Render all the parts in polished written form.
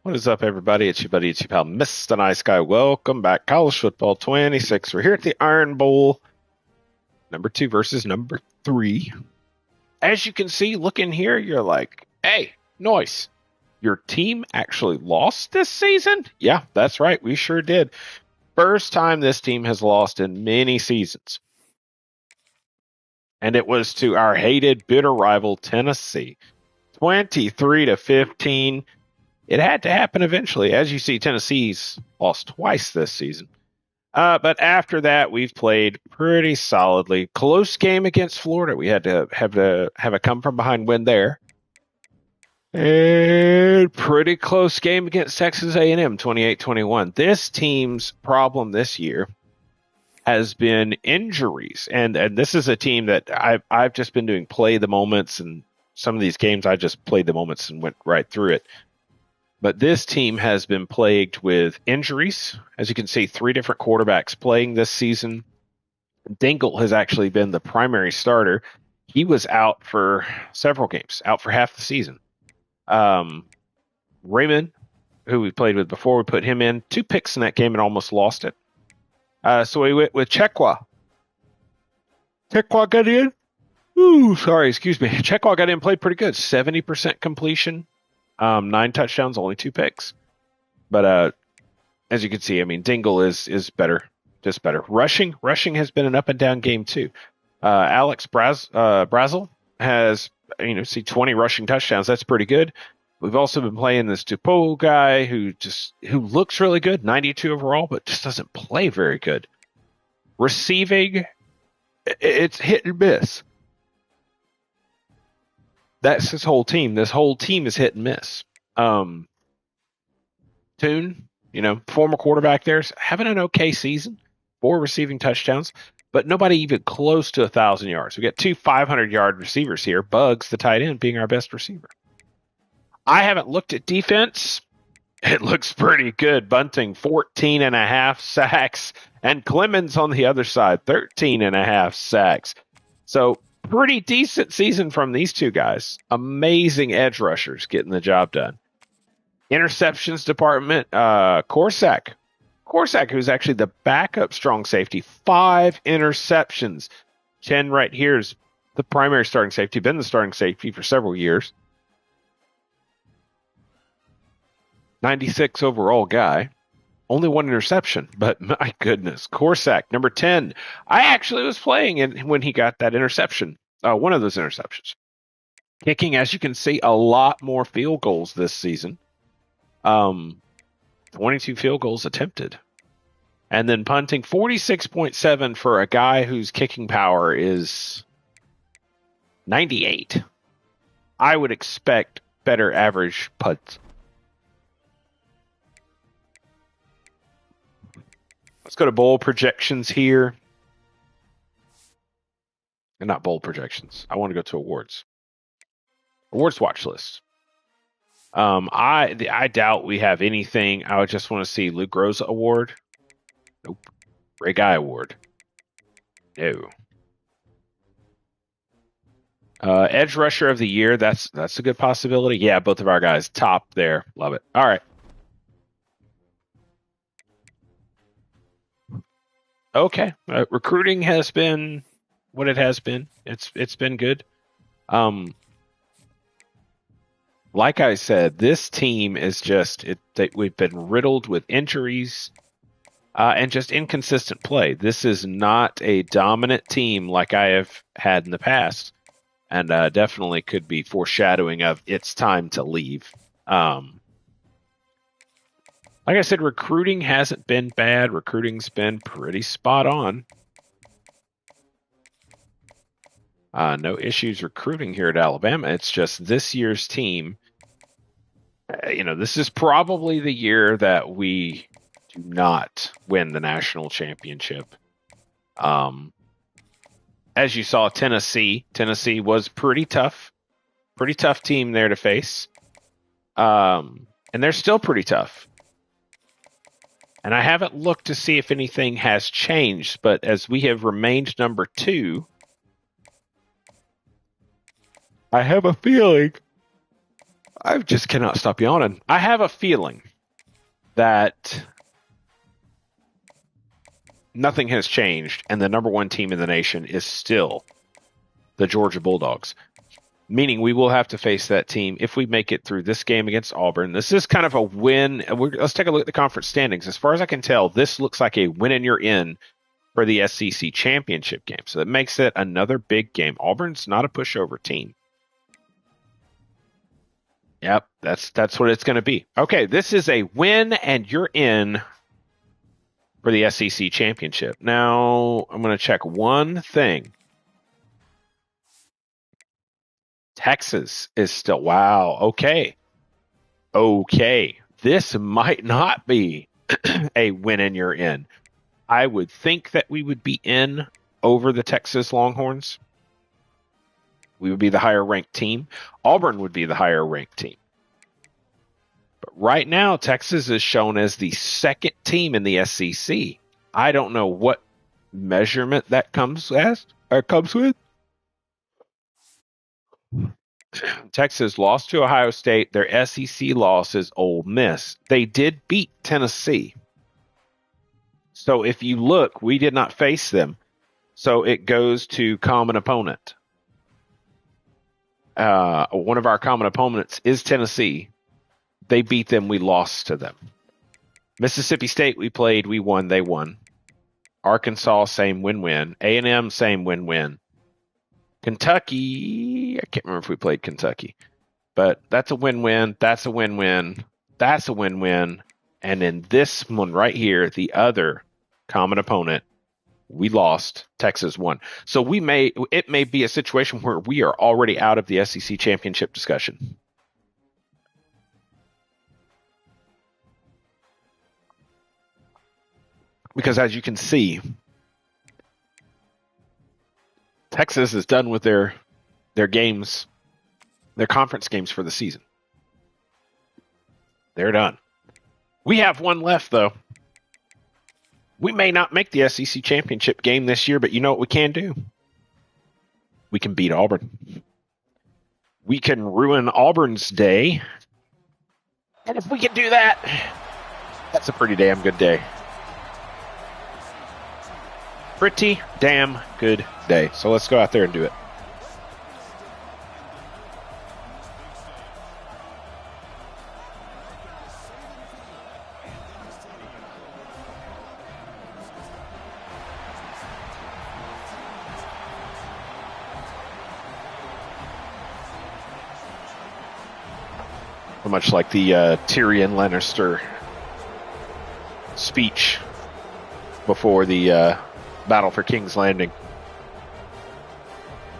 What is up, everybody? It's your buddy, it's your pal, Mr. Nice Guy. Welcome back. College Football 26. We're here at the Iron Bowl, number 2 versus number 3. As you can see, looking here, you're like, hey, noise. Your team actually lost this season? Yeah, that's right. We sure did. First time this team has lost in many seasons. And it was to our hated, bitter rival, Tennessee. 23-15. It had to happen eventually. As you see, Tennessee's lost twice this season. But after that, we've played pretty solidly. Close game against Florida. We had to have a come from behind win there. And pretty close game against Texas A&M, 28-21. This team's problem this year has been injuries, and this is a team that I've just been doing play the moments, and some of these games I just played the moments and went right through it. But this team has been plagued with injuries. As you can see, 3 different quarterbacks playing this season. Dingle has actually been the primary starter. He was out for several games, out for half the season. Raymond, who we played with before, we put him in. 2 picks in that game and almost lost it. So we went with Chekwa. Chekwa got in. Excuse me. Chekwa got in, played pretty good. 70% completion. 9 touchdowns, only 2 picks. But as you can see, I mean, Dingle is better, just better. Rushing has been an up and down game too. Alex Brazel has 20 rushing touchdowns. That's pretty good. We've also been playing this Tupou guy who looks really good, 92 overall, but just doesn't play very good. Receiving, it's hit and miss. That's his whole team. This whole team is hit and miss. Toon, former quarterback there's having an okay season, 4 receiving touchdowns, but nobody even close to 1,000 yards. We got 2 500-yard receivers here. Bugs, the tight end, being our best receiver. I haven't looked at defense. It looks pretty good. Bunting, 14.5 sacks, and Clemens on the other side, 13.5 sacks. So pretty decent season from these 2 guys. Amazing edge rushers getting the job done. Interceptions department, Corsack, who's actually the backup strong safety, 5 interceptions. Chen right here is the primary starting safety, been the starting safety for several years. 96 overall guy. Only 1 interception, but my goodness. Corsack, number 10. I actually was playing when he got that interception, one of those interceptions. Kicking, as you can see, a lot more field goals this season. 22 field goals attempted. And then punting, 46.7 for a guy whose kicking power is 98. I would expect better average putts. Let's go to bowl projections here. And not bowl projections. I want to go to awards. Awards watch list. I doubt we have anything. I would just want to see Luke Rose Award. Nope. Ray Guy Award. No. Edge Rusher of the Year. That's a good possibility. Yeah, both of our guys top there. Love it. All right. Okay. Recruiting has been what it has been. It's been good. Like I said, this team is we've been riddled with injuries and just inconsistent play. This is not a dominant team like I have had in the past, and definitely could be foreshadowing of it's time to leave. Like I said, recruiting hasn't been bad. Recruiting's been pretty spot on. No issues recruiting here at Alabama. It's just this year's team. This is probably the year that we do not win the national championship. As you saw, Tennessee was pretty tough team there to face. And they're still pretty tough. And I haven't looked to see if anything has changed, but as we have remained number 2, I have a feeling I just cannot stop yawning. I have a feeling that nothing has changed, and the number one team in the nation is still the Georgia Bulldogs. Meaning we will have to face that team if we make it through this game against Auburn. This is kind of a win. Let's take a look at the conference standings. As far as I can tell, this looks like a win and you're in for the SEC championship game. So that makes it another big game. Auburn's not a pushover team. Yep, that's what it's going to be. Okay, this is a win and you're in for the SEC championship. Now, I'm going to check one thing. Texas is still, wow, okay. This might not be a win and you're in. I would think that we would be in over the Texas Longhorns. We would be the higher ranked team. Auburn would be the higher ranked team. But right now, Texas is shown as the second team in the SEC. I don't know what measurement that comes with. Texas lost to Ohio State. Their SEC loss is Ole Miss. They did beat Tennessee. So if you look, we did not face them. So it goes to common opponent. One of our common opponents is Tennessee. They beat them. We lost to them. Mississippi State, we played. We won. They won. Arkansas, same win-win. A&M, same win-win. Kentucky, I can't remember if we played Kentucky. But that's a win-win. That's a win-win. That's a win-win. And in this one right here, the other common opponent, we lost. Texas won. So it may be a situation where we are already out of the SEC championship discussion. Because as you can see, Texas is done with their games, their conference games for the season. They're done. We have one left, though. We may not make the SEC championship game this year, but you know what we can do? We can beat Auburn. We can ruin Auburn's day. And if we can do that, that's a pretty damn good day. Pretty damn good day. So let's go out there and do it. Much like the Tyrion Lannister speech before the battle for King's Landing.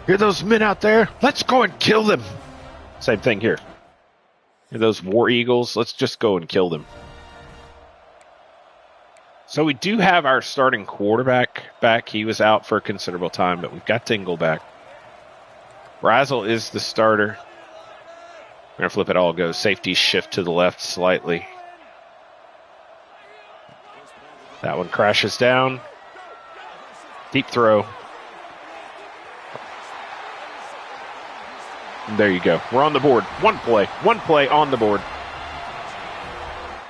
Hear those men out there? Let's go and kill them. Same thing here. Hear those war eagles? Let's just go and kill them. So we do have our starting quarterback back. He was out for a considerable time, but we've got Tingle back. Brazel is the starter. We're going to flip it all. Go safety shift to the left slightly. That one crashes down. Deep throw. And there you go. We're on the board. One play on the board.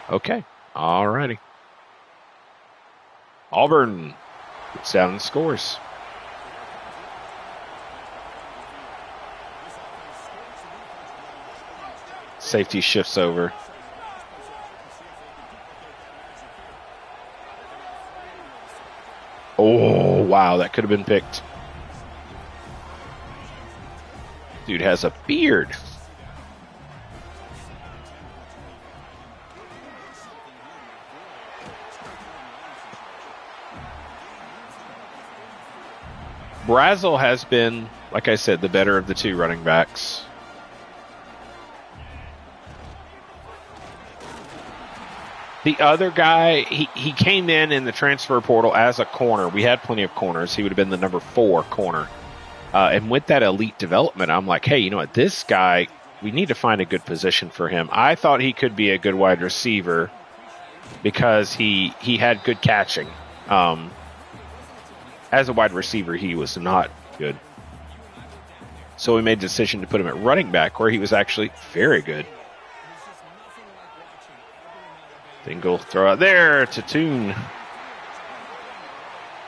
Okay. All righty. Auburn gets down and scores. Safety shifts over. Oh, wow, that could have been picked. Dude has a beard. Brazel has been, like I said, the better of the two running backs. The other guy, he came in the transfer portal as a corner. We had plenty of corners. He would have been the number 4 corner. And with that elite development, I'm like, hey, you know what? This guy, we need to find a good position for him. I thought he could be a good wide receiver because he had good catching. As a wide receiver, he was not good. So we made the decision to put him at running back, where he was actually very good. Dingle throw out there to Toon.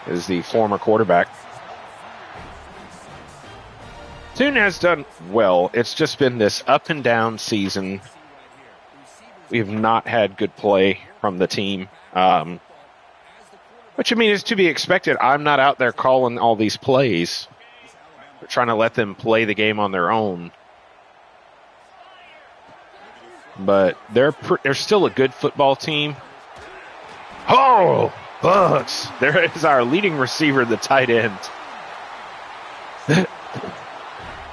Is the former quarterback. Toon has done well. It's just been this up and down season. We have not had good play from the team. Which, I mean, is to be expected. I'm not out there calling all these plays. We're trying to let them play the game on their own. But they're still a good football team. Oh, Bugs. There is our leading receiver, the tight end.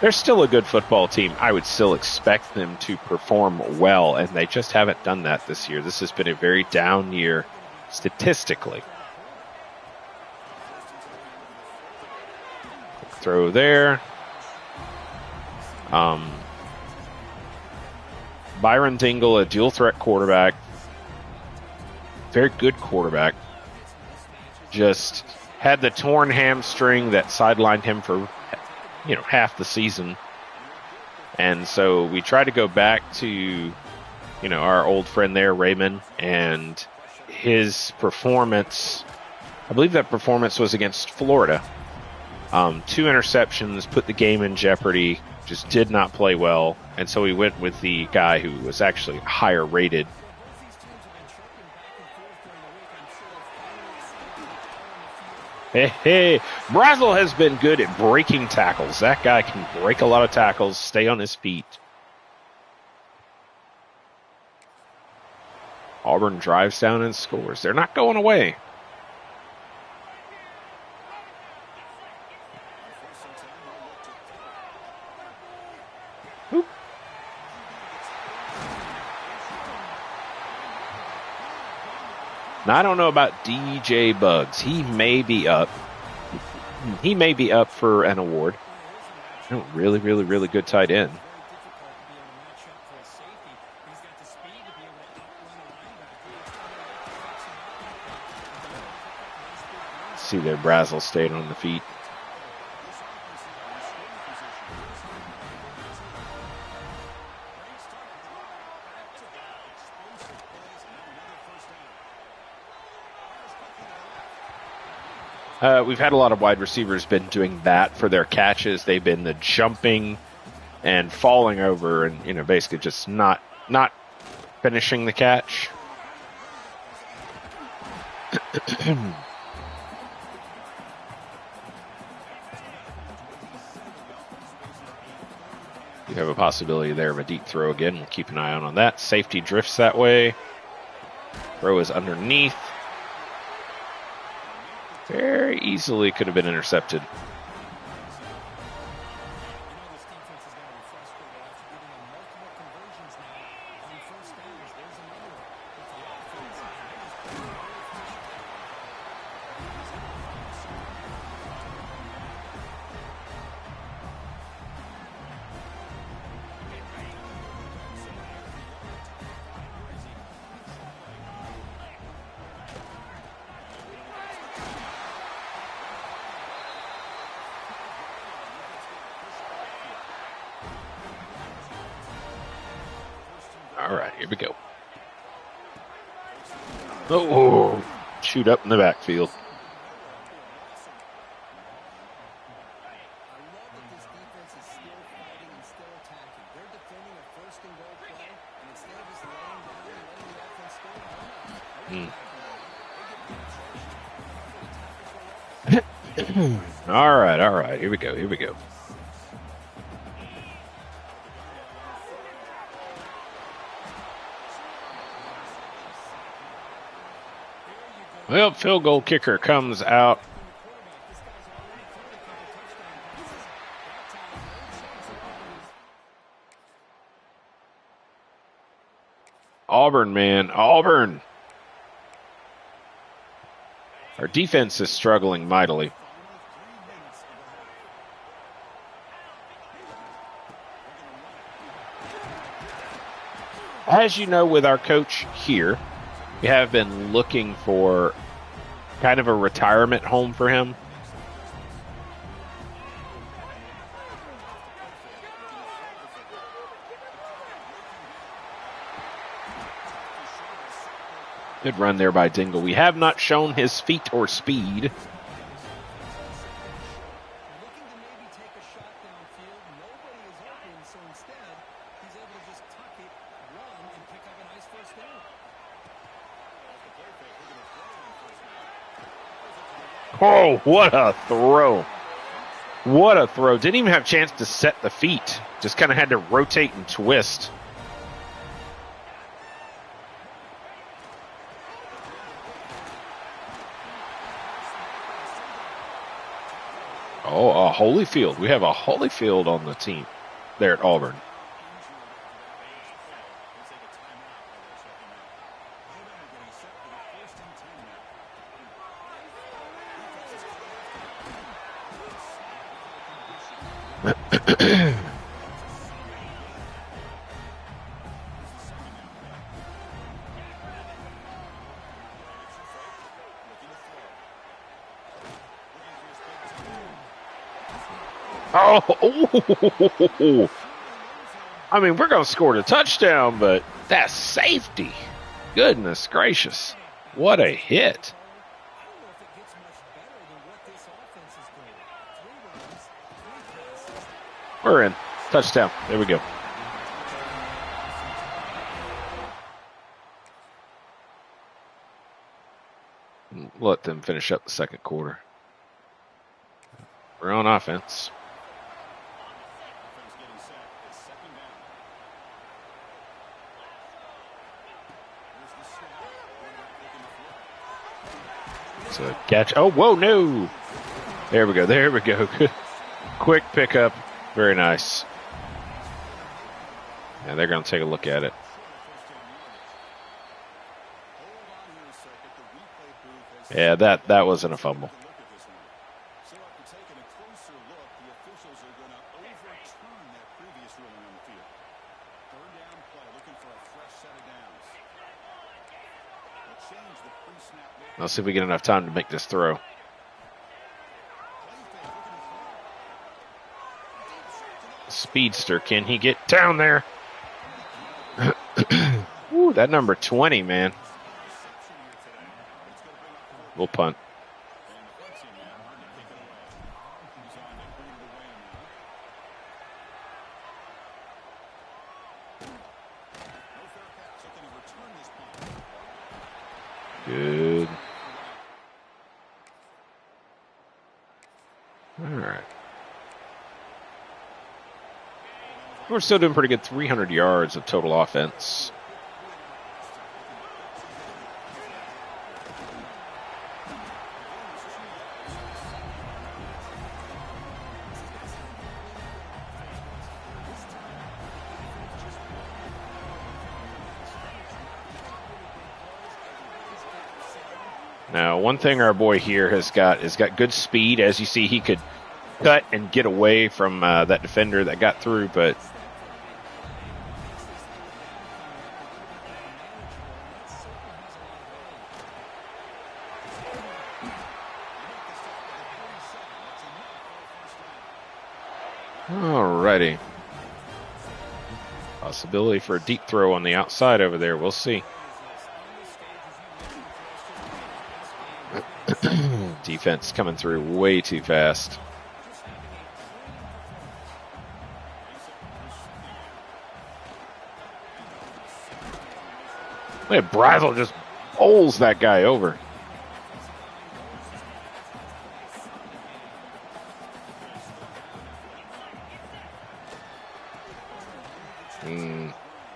They're still a good football team. I would still expect them to perform well, and they just haven't done that this year. This has been a very down year statistically. Throw there. Byron Dingle, a dual threat quarterback. Very good quarterback. Just had the torn hamstring that sidelined him for, half the season. And so we tried to go back to, our old friend there, Raymond, and his performance. I believe that performance was against Florida. 2 interceptions, put the game in jeopardy, just did not play well. And so we went with the guy who was actually higher rated. Hey, Brazel has been good at breaking tackles. That guy can break a lot of tackles, stay on his feet. Auburn drives down and scores. They're not going away. Now, I don't know about DJ Bugs. He may be up. He may be up for an award. Really, really, really good tight end. See there, Brazel stayed on the feet. We've had a lot of wide receivers been doing that for their catches. They've been the jumping and falling over and, basically just not finishing the catch. You have a possibility there of a deep throw again. We'll keep an eye on that. Safety drifts that way. Throw is underneath. Very easily could have been intercepted. All right, here we go. Oh, shoot up in the backfield. All right, here we go. Well, field goal kicker comes out. Auburn, man. Auburn. Our defense is struggling mightily. As you know, with our coach here, we have been looking for kind of a retirement home for him. Good run there by Dingle. We have not shown his feet or speed. Oh, what a throw. What a throw. Didn't even have a chance to set the feet. Just kind of had to rotate and twist. Oh, a Holyfield. We have a Holyfield on the team there at Auburn. Oh, I mean, we're going to score the touchdown, but that's safety. Goodness gracious. What a hit. We're in. Touchdown. There we go. Let them finish up the second quarter. We're on offense. It's a catch. Oh, whoa, no. There we go. There we go. Quick pickup. Very nice. And they're going to take a look at it. Yeah, that wasn't a fumble. Let's see if we get enough time to make this throw. Speedster, can he get down there? Ooh, that number 20, man. We'll punt. Good. All right. We're still doing pretty good. 300 yards of total offense. Now, one thing our boy here has got good speed. As you see, he could cut and get away from that defender that got through, but alrighty. Possibility for a deep throw on the outside over there. We'll see. Defense coming through way too fast. Look at Brazel just bowls that guy over.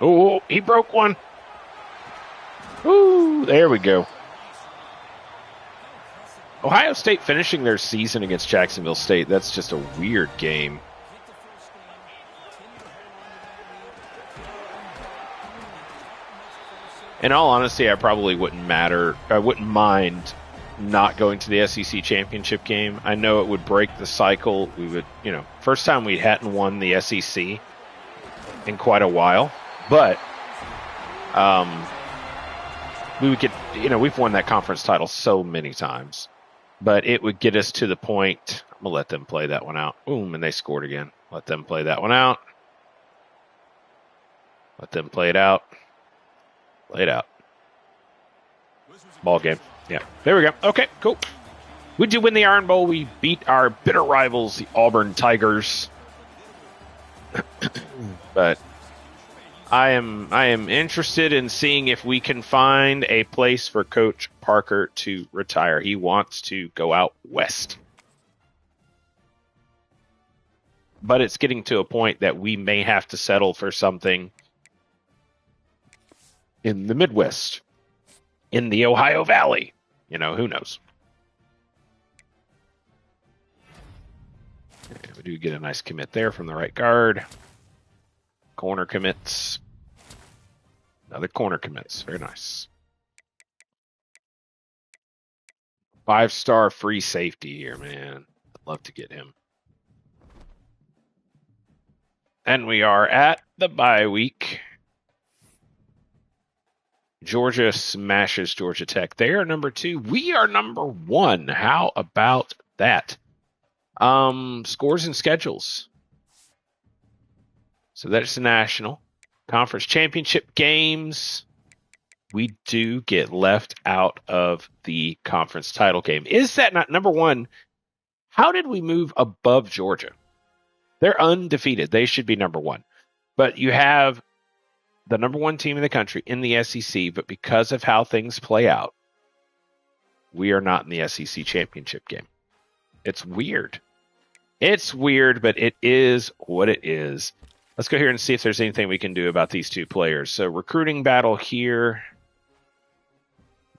Oh, he broke one. Ooh, there we go. Ohio State finishing their season against Jacksonville State. That's just a weird game. In all honesty, I probably wouldn't mind not going to the SEC championship game. I know it would break the cycle. We would, first time we hadn't won the SEC in quite a while, but we would get, we've won that conference title so many times. But it would get us to the point. I'm going to let them play that one out. Boom, and they scored again. Let them play that one out. Let them play it out. Play it out. ball game. Yeah, there we go. Okay, cool. We did win the Iron Bowl. We beat our bitter rivals, the Auburn Tigers. But I am interested in seeing if we can find a place for Coach Parker to retire. He wants to go out west. But it's getting to a point that we may have to settle for something in the Midwest, in the Ohio Valley. You know, who knows? We do get a nice commit there from the right guard. Corner commits. Another corner commits. Very nice. 5-star free safety here, man. I'd love to get him. And we are at the bye week. Georgia smashes Georgia Tech. They are number 2. We are number 1. How about that? Scores and schedules. So that's the national. Conference championship games. We do get left out of the conference title game. Is that not number 1? How did we move above Georgia? They're undefeated. They should be number 1. But you have the number 1 team in the country in the SEC, but because of how things play out, we are not in the SEC championship game. It's weird. It's weird, but it is what it is. Let's go here and see if there's anything we can do about these 2 players. So recruiting battle here.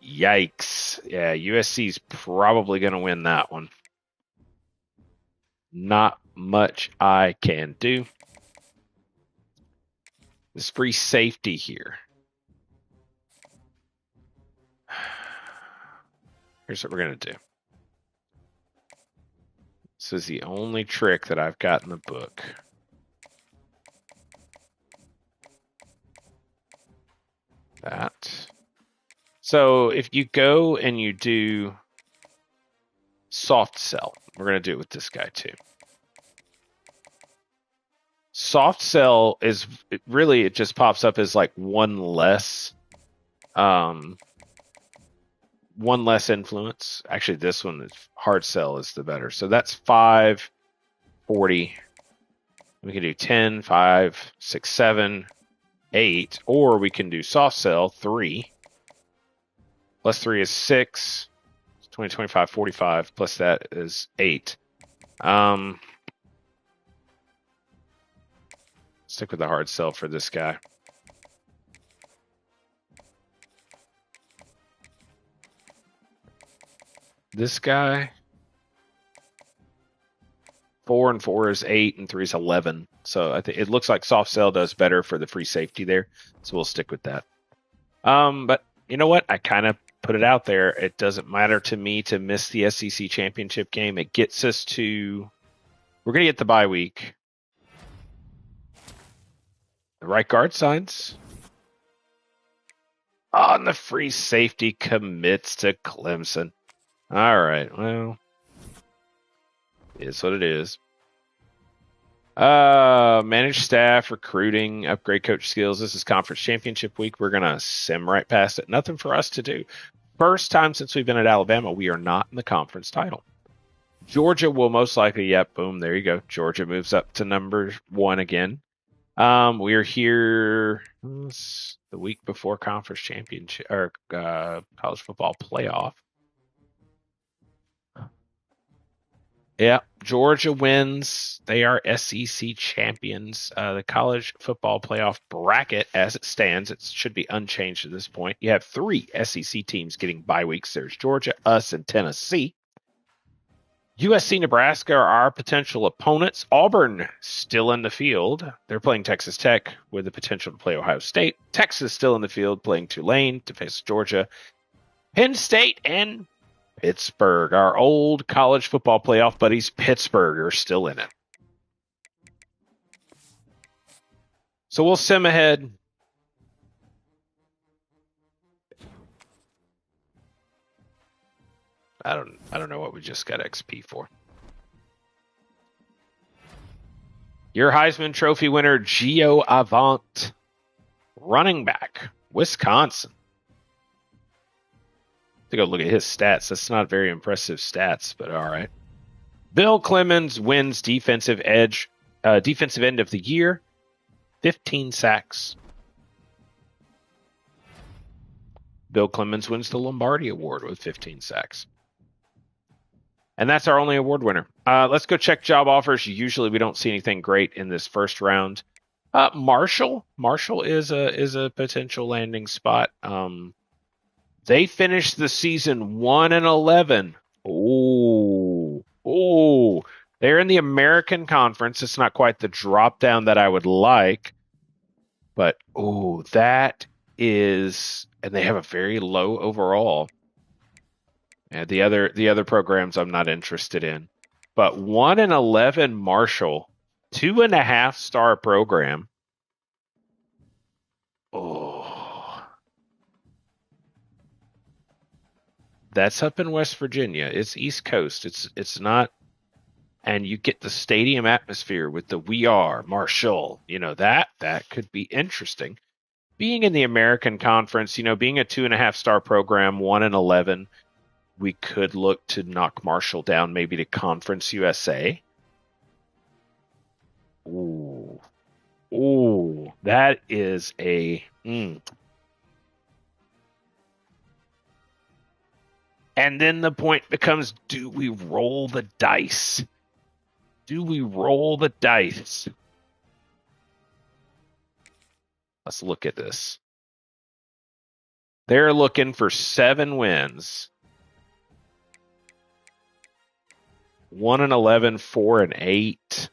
Yikes. Yeah, USC's probably going to win that one. Not much I can do. This free safety here. Here's what we're going to do. This is the only trick that I've got in the book. That. So if you go and you do soft sell, we're going to do it with this guy too. Soft sell is really, it just pops up as like one less influence. Actually, this one is hard sell is the better. So that's 5, 40. We can do 10, 5, 6, 7, 8, or we can do soft sell 3. Plus 3 is 6. 20, 25, 45. Plus that is 8. Stick with the hard sell for this guy. This guy, 4 and 4 is 8 and 3 is 11. So I think it looks like soft sell does better for the free safety there. So we'll stick with that. But you know what? I kind of put it out there. It doesn't matter to me to miss the SEC championship game. It gets us to, we're going to get the bye week. The right guard signs. Oh, and the free safety commits to Clemson. All right, well, it's what it is. Manage staff, recruiting, upgrade coach skills. This is conference championship week. We're going to sim right past it. Nothing for us to do. First time since we've been at Alabama, we are not in the conference title. Georgia will most likely, yep, boom, there you go. Georgia moves up to number 1 again. We are here the week before conference championship or college football playoff. Yeah, Georgia wins. They are SEC champions. The college football playoff bracket, as it stands, it should be unchanged at this point. You have 3 SEC teams getting bye weeks. There's Georgia, us, and Tennessee. USC, Nebraska are our potential opponents. Auburn still in the field. They're playing Texas Tech with the potential to play Ohio State. Texas still in the field playing Tulane to face Georgia. Penn State and Pittsburgh, our old college football playoff buddies, Pittsburgh are still in it. So we'll sim ahead. I don't know what we just got XP for. Your Heisman Trophy winner, Gio Avant, running back, Wisconsin. to go look at his stats. That's not very impressive stats, but all right. Bill Clemens wins defensive end of the year, 15 sacks. Bill Clemens wins the Lombardi Award with 15 sacks. And that's our only award winner. Let's go check job offers. Usually we don't see anything great in this first round. Marshall is a potential landing spot. They finished the season 1-11. Oh, they're in the American Conference. It's not quite the drop down that I would like, but that is, and they have a very low overall. And the other programs I'm not interested in, but 1-11 Marshall, 2.5-star program. That's up in West Virginia. It's East Coast. It's not, and you get the stadium atmosphere with the "We Are Marshall." That could be interesting. Being in the American Conference, being a 2.5-star program, 1-11. We could look to knock Marshall down maybe to Conference USA. Ooh, that is a. And then the point becomes, do we roll the dice? Let's look at this. They're looking for 7 wins. 1-11, 4-8.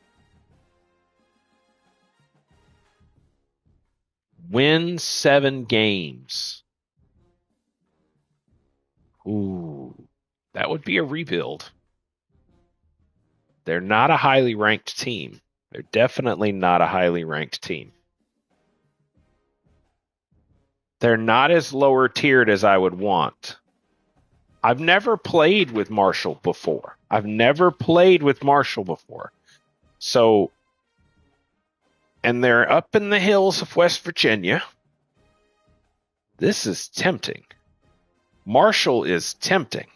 Win 7 games. That would be a rebuild. They're not a highly ranked team. They're definitely not a highly ranked team. They're not as lower tiered as I would want. I've never played with Marshall before. So, and they're up in the hills of West Virginia. This is tempting. Marshall is tempting.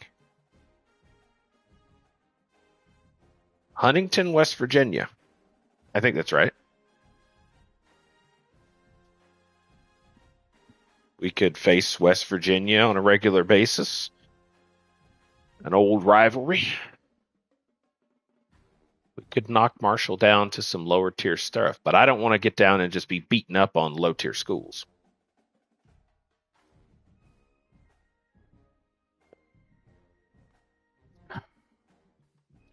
Huntington, West Virginia. I think that's right. We could face West Virginia on a regular basis. An old rivalry. We could knock Marshall down to some lower tier stuff, but I don't want to get down and just be beaten up on low tier schools.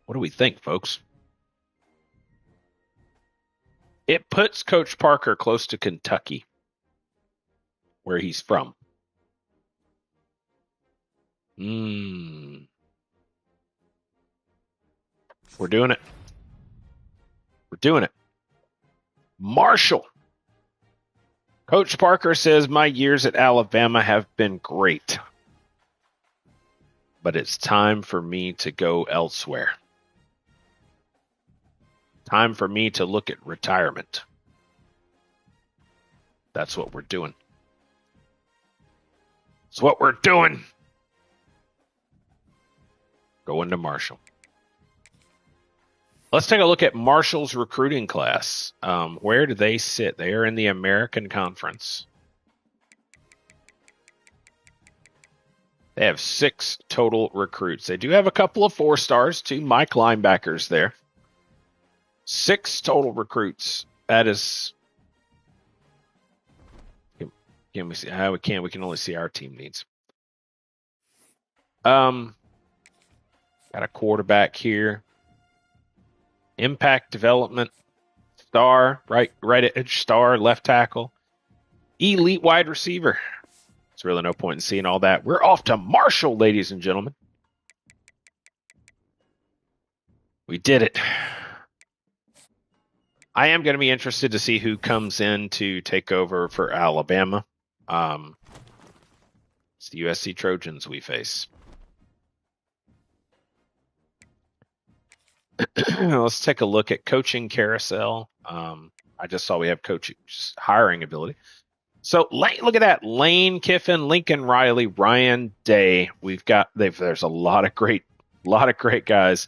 What do we think, folks? It puts Coach Parker close to Kentucky, where he's from. We're doing it. Marshall. Coach Parker says, my years at Alabama have been great, but it's time for me to go elsewhere. Time for me to look at retirement. That's what we're doing. It's what we're doing. Going to Marshall. Let's take a look at Marshall's recruiting class. Where do they sit? They are in the American Conference. They have 6 total recruits. They do have a couple of 4-stars, 2 Mike linebackers there. 6 total recruits. That is. Can we see? We can't. We can only see our team needs. Got a quarterback here. Impact development. Star, right edge star, left tackle. Elite wide receiver. There's really no point in seeing all that. We're off to Marshall, ladies and gentlemen. We did it. I am going to be interested to see who comes in to take over for Alabama. It's the USC Trojans we face. Let's take a look at coaching carousel. I just saw we have coaching hiring ability. So look at that: Lane Kiffin, Lincoln Riley, Ryan Day. There's a lot of great guys.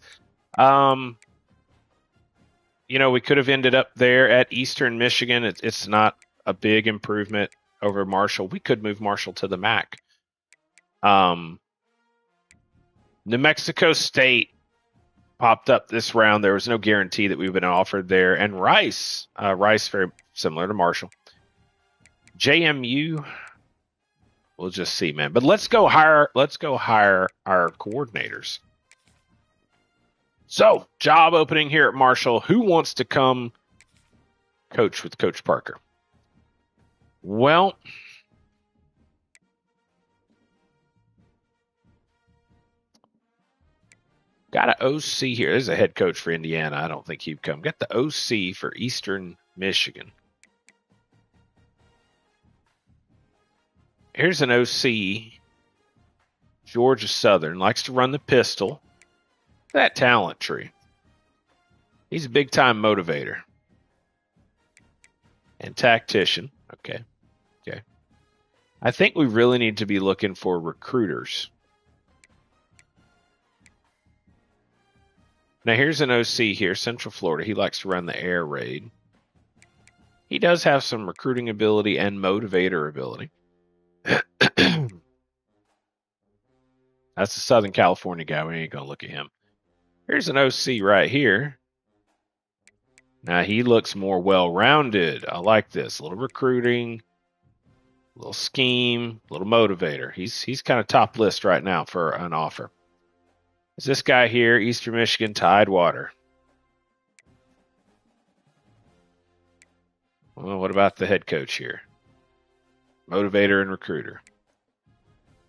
We could have ended up there at Eastern Michigan. It's not a big improvement over Marshall. We could move Marshall to the MAC. New Mexico State popped up this round. There was no guarantee that we've been offered there. And Rice, very similar to Marshall. JMU, we'll just see, man. But let's go hire our coordinators. So, job opening here at Marshall. Who wants to come coach with Coach Parker? Well, got an OC here. There's a head coach for Indiana. I don't think he'd come. Got the OC for Eastern Michigan. Here's an OC. Georgia Southern. Likes to run the pistol. That talent tree. He's a big-time motivator. And tactician. Okay. I think we really need to be looking for recruiters. Now, here's an OC here, Central Florida. He likes to run the air raid. He does have some recruiting ability and motivator ability. That's a Southern California guy. We ain't going to look at him. Here's an OC right here. Now, he looks more well-rounded. I like this. A little recruiting, a little scheme, a little motivator. He's kind of top list right now for an offer. Is this guy here, Eastern Michigan Tidewater? Well, what about the head coach here? Motivator and recruiter.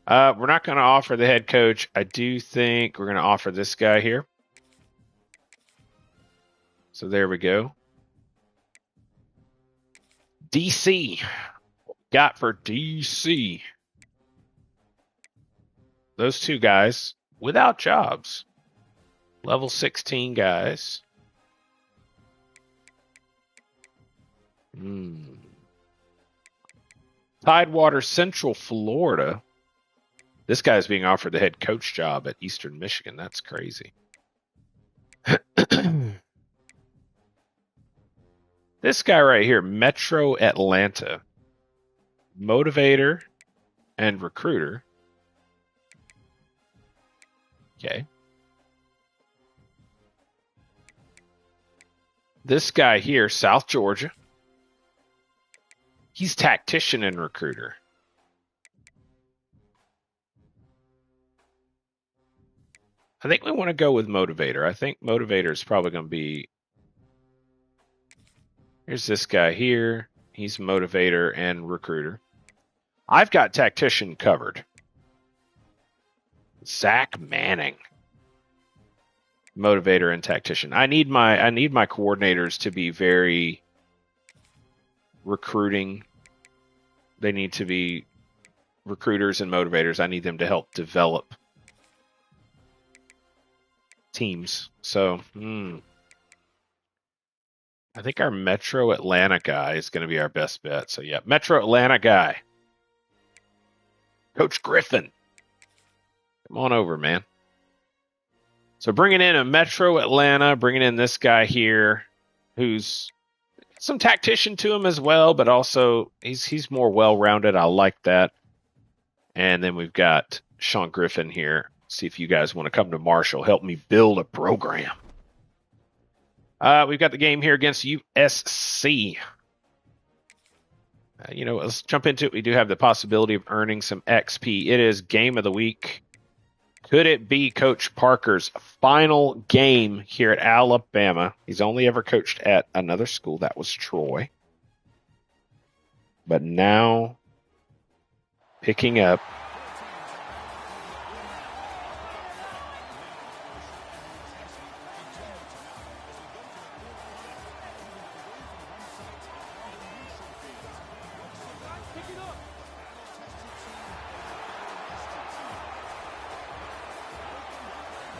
We're not going to offer the head coach. I do think we're going to offer this guy here. So there we go. DC. Got for DC. Those two guys without jobs. Level 16 guys. Tidewater, Central Florida. This guy's being offered the head coach job at Eastern Michigan. That's crazy. This guy right here, Metro Atlanta. Motivator and recruiter. Okay. This guy here, South Georgia. He's tactician and recruiter. I think we want to go with motivator. I think motivator is probably going to be... Here's this guy here. He's motivator and recruiter. I've got tactician covered. Zach Manning. Motivator and tactician. I need my coordinators to be very recruiting. They need to be recruiters and motivators. I need them to help develop teams. So, I think our Metro Atlanta guy is going to be our best bet. So, yeah, Metro Atlanta guy. Coach Griffin. Come on over, man. So, bringing in a Metro Atlanta, bringing in this guy here who's some tactician to him as well, but also he's more well-rounded. I like that. And then we've got Sean Griffin here. See if you guys want to come to Marshall. Help me build a program. We've got the game here against USC. Let's jump into it. We do have the possibility of earning some XP. It is game of the week. Could it be Coach Parker's final game here at Alabama? He's only ever coached at another school. That was Troy. But now picking up.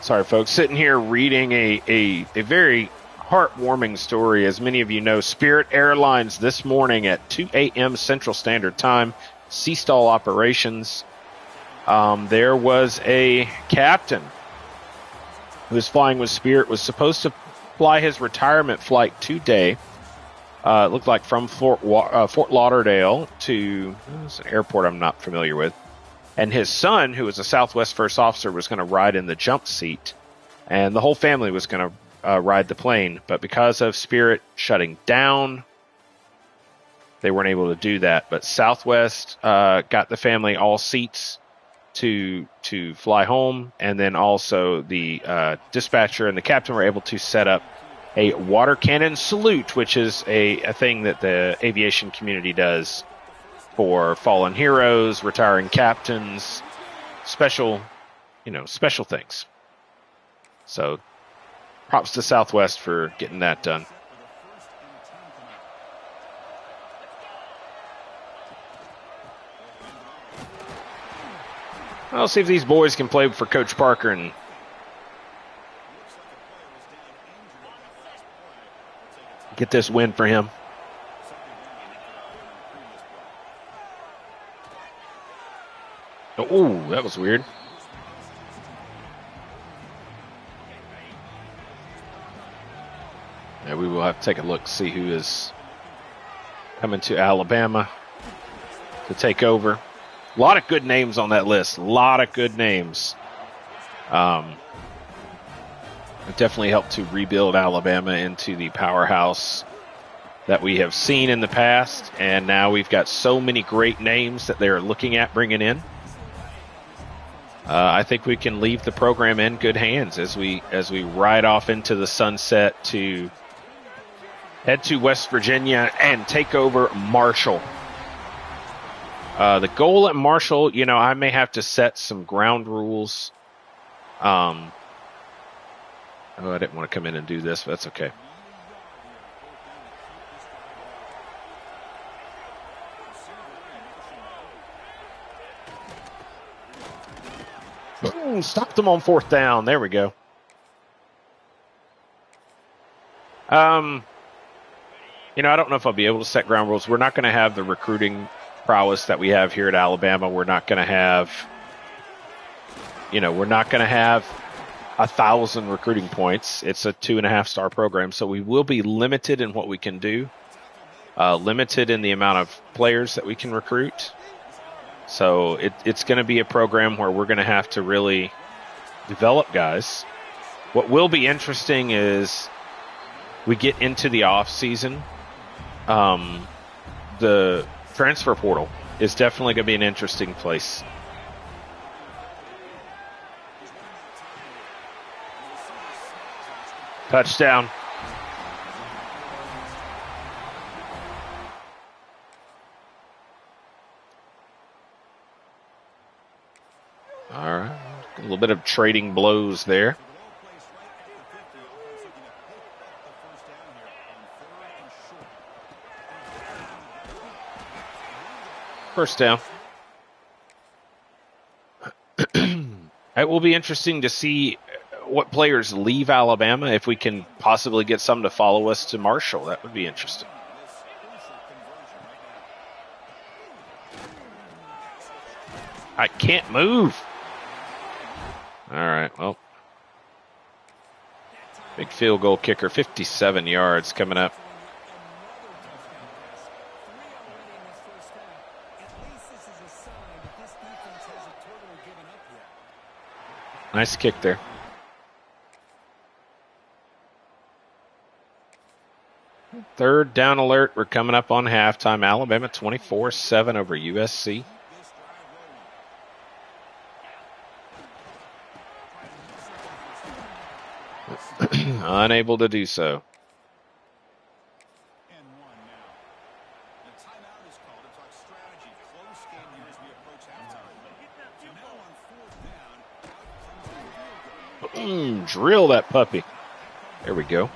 Sorry, folks. Sitting here reading a very heartwarming story. As many of you know, Spirit Airlines this morning at 2 a.m. Central Standard Time, Seastall operations. There was a captain who was flying with Spirit, was supposed to fly his retirement flight today. It looked like from Fort Lauderdale to it's an airport I'm not familiar with. And his son, who was a Southwest first officer, was going to ride in the jump seat. And the whole family was going to ride the plane. But because of Spirit shutting down, they weren't able to do that. But Southwest got the family all seats to fly home. And then also the dispatcher and the captain were able to set up a water cannon salute, which is a thing that the aviation community does for fallen heroes, retiring captains, special things. So props to Southwest for getting that done. I'll see if these boys can play for Coach Parker and get this win for him. Oh, that was weird. Yeah, we will have to take a look, see who is coming to Alabama to take over. A lot of good names on that list. A lot of good names. It definitely helped to rebuild Alabama into the powerhouse that we have seen in the past. And now we've got so many great names that they're looking at bringing in. I think we can leave the program in good hands as we ride off into the sunset to head to West Virginia and take over Marshall. The goal at Marshall, I may have to set some ground rules. I didn't want to come in and do this, but that's okay. Boom, stop them on fourth down. There we go. I don't know if I'll be able to set ground rules. We're not going to have the recruiting prowess that we have here at Alabama. We're not going to have, we're not going to have 1,000 recruiting points. It's a 2.5-star program, so we will be limited in what we can do, limited in the amount of players that we can recruit. So it's going to be a program where we're going to have to really develop guys. What will be interesting is we get into the off season. The transfer portal is definitely going to be an interesting place. Touchdown. All right. A little bit of trading blows there. First down. It will be interesting to see what players leave Alabama. If we can possibly get some to follow us to Marshall, that would be interesting. I can't move. All right, well. Big field goal kicker, 57 yards coming up. Nice kick there. Third down alert. We're coming up on halftime. Alabama 24-7 over USC. Unable to do so. Drill that puppy. There we go.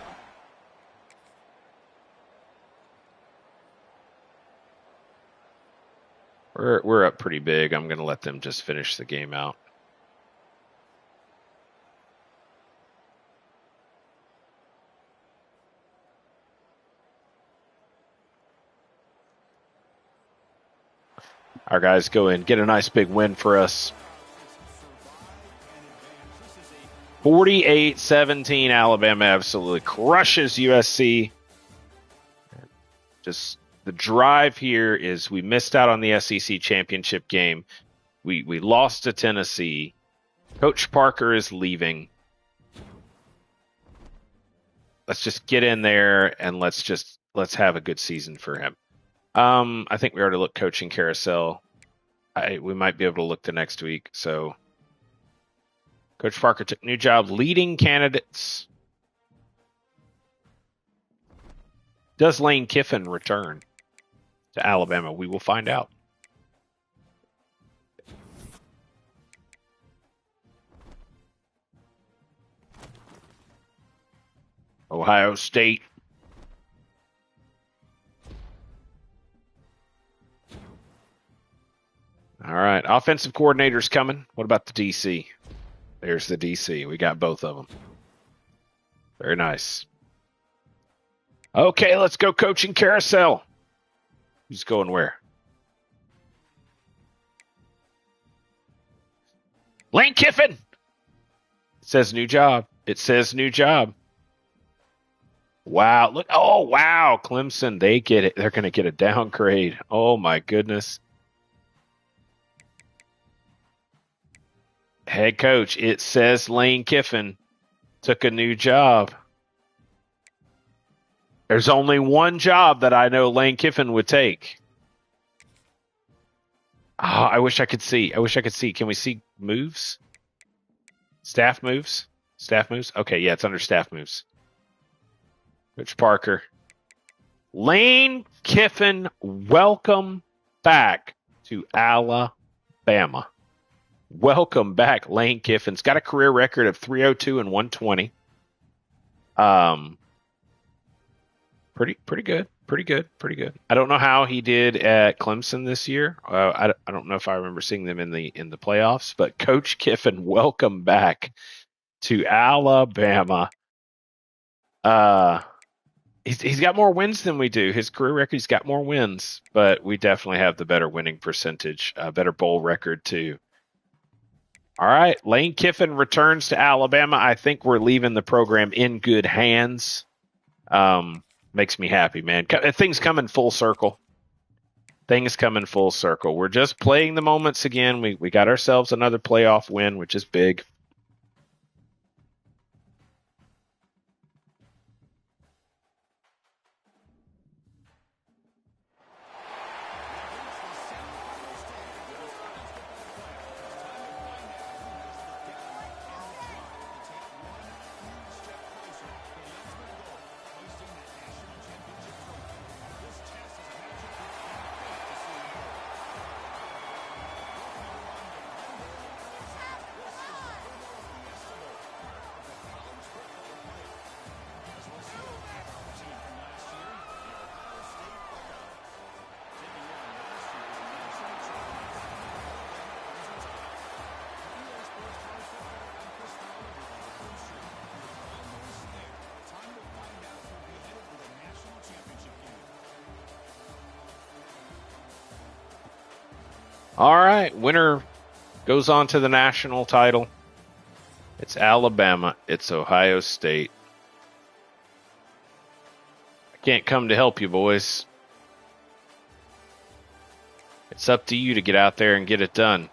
We're up pretty big. I'm going to let them just finish the game out. Our guys go in, get a nice big win for us. 48-17, Alabama absolutely crushes USC. Just the drive here is we missed out on the SEC championship game. We lost to Tennessee. Coach Parker is leaving. Let's just get in there and let's have a good season for him. I think we already looked coaching carousel. We might be able to look the next week. So Coach Parker took new job leading candidates. Does Lane Kiffin return to Alabama? We will find out. Ohio State. All right. Offensive coordinator's coming. What about the DC? There's the DC. We got both of them. Very nice. Okay, let's go coaching carousel. Who's going where? Lane Kiffin. It says new job. It says new job. Wow. Look. Oh, wow. Clemson, they get it. They're going to get a downgrade. Oh, my goodness. Head coach, it says Lane Kiffin took a new job. There's only one job that I know Lane Kiffin would take. Oh, I wish I could see. Can we see moves? Staff moves? Staff moves? Okay, yeah, it's under staff moves. Coach Parker. Lane Kiffin, welcome back to Alabama. Welcome back, Lane Kiffin's got a career record of 302 and 120. Pretty good. I don't know how he did at Clemson this year. I don't know if I remember seeing them in the playoffs, but Coach Kiffin, welcome back to Alabama. He's got more wins than we do. His career record, he's got more wins, but we definitely have the better winning percentage, better bowl record too. All right, Lane Kiffin returns to Alabama. I think we're leaving the program in good hands. Makes me happy, man. Things coming full circle. We're just playing the moments again. We got ourselves another playoff win, which is big. All right, winner goes on to the national title. It's Alabama. It's Ohio State. I can't come to help you, boys. It's up to you to get out there and get it done.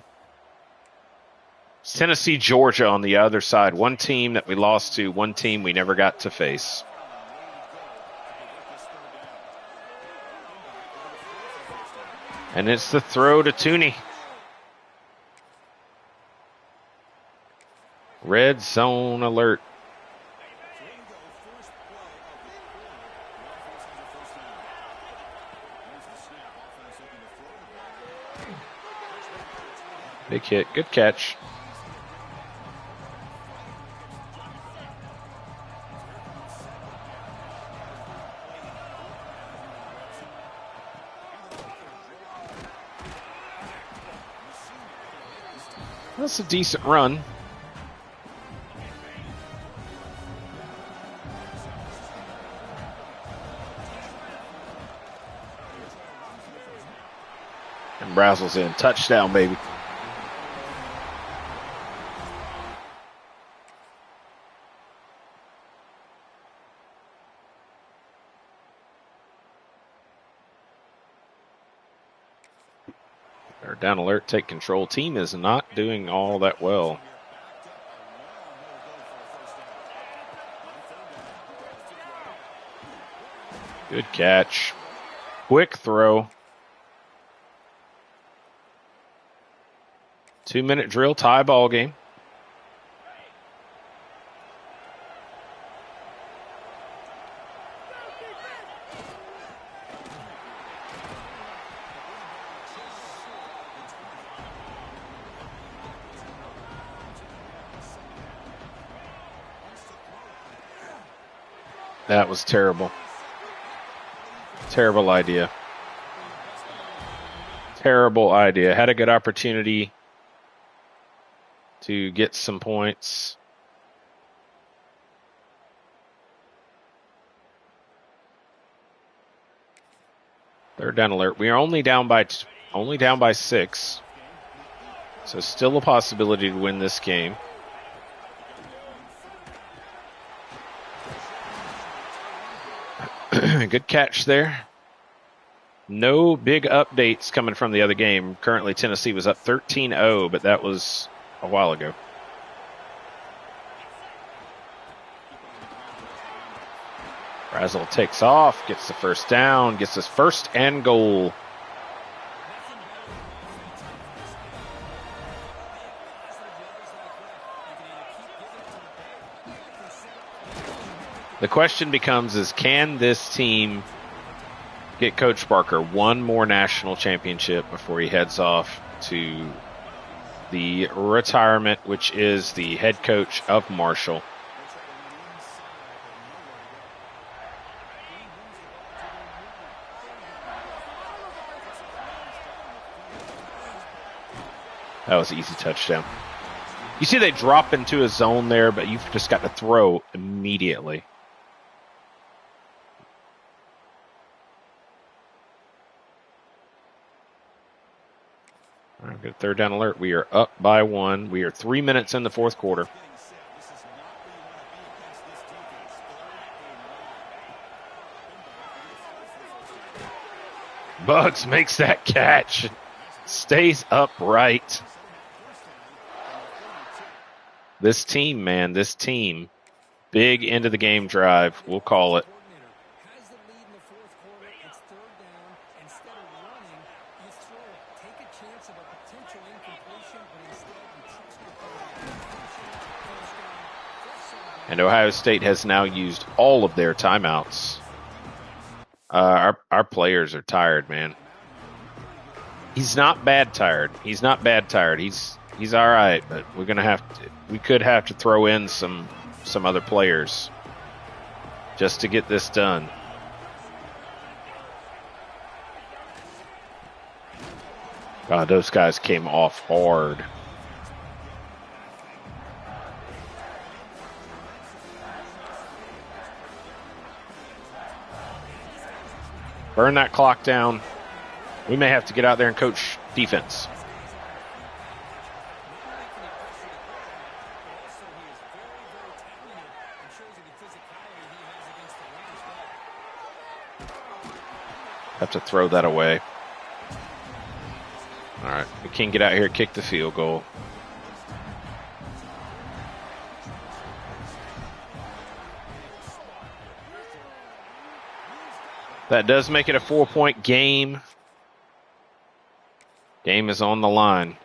It's Tennessee, Georgia on the other side. One team that we lost to, one team we never got to face. And it's the throw to Tooney. Red zone alert. Big hit. Good catch. That's a decent run. Brazel's in. Touchdown, baby. They're down alert, take control. Team is not doing all that well. Good catch. Quick throw. 2-minute drill, tie ball game. That was terrible. Terrible idea. Terrible idea. Had a good opportunity to get some points. Third down alert. We are only down by 6. So still a possibility to win this game. Good catch there. No big updates coming from the other game. Currently, Tennessee was up 13-0, but that was a while ago. Brazel takes off, gets the first down, gets his first and goal. The question becomes can this team get Coach Barker one more national championship before he heads off to the retirement, which is the head coach of Marshall. That was an easy touchdown. You see they drop into a zone there, but you've just got to throw immediately. All right, good third down alert. We are up by 1. We are 3 minutes in the fourth quarter. Bugs makes that catch. Stays upright. This team, man, this team. Big end of the game drive, we'll call it. And Ohio State has now used all of their timeouts. Our players are tired, man. He's not bad tired. He's not bad tired. He's all right, but we could have to throw in some other players just to get this done. God, those guys came off hard. Burn that clock down. We may have to get out there and coach defense. Have to throw that away. All right, we can get out here, kick the field goal. That does make it a 4-point game. Game is on the line.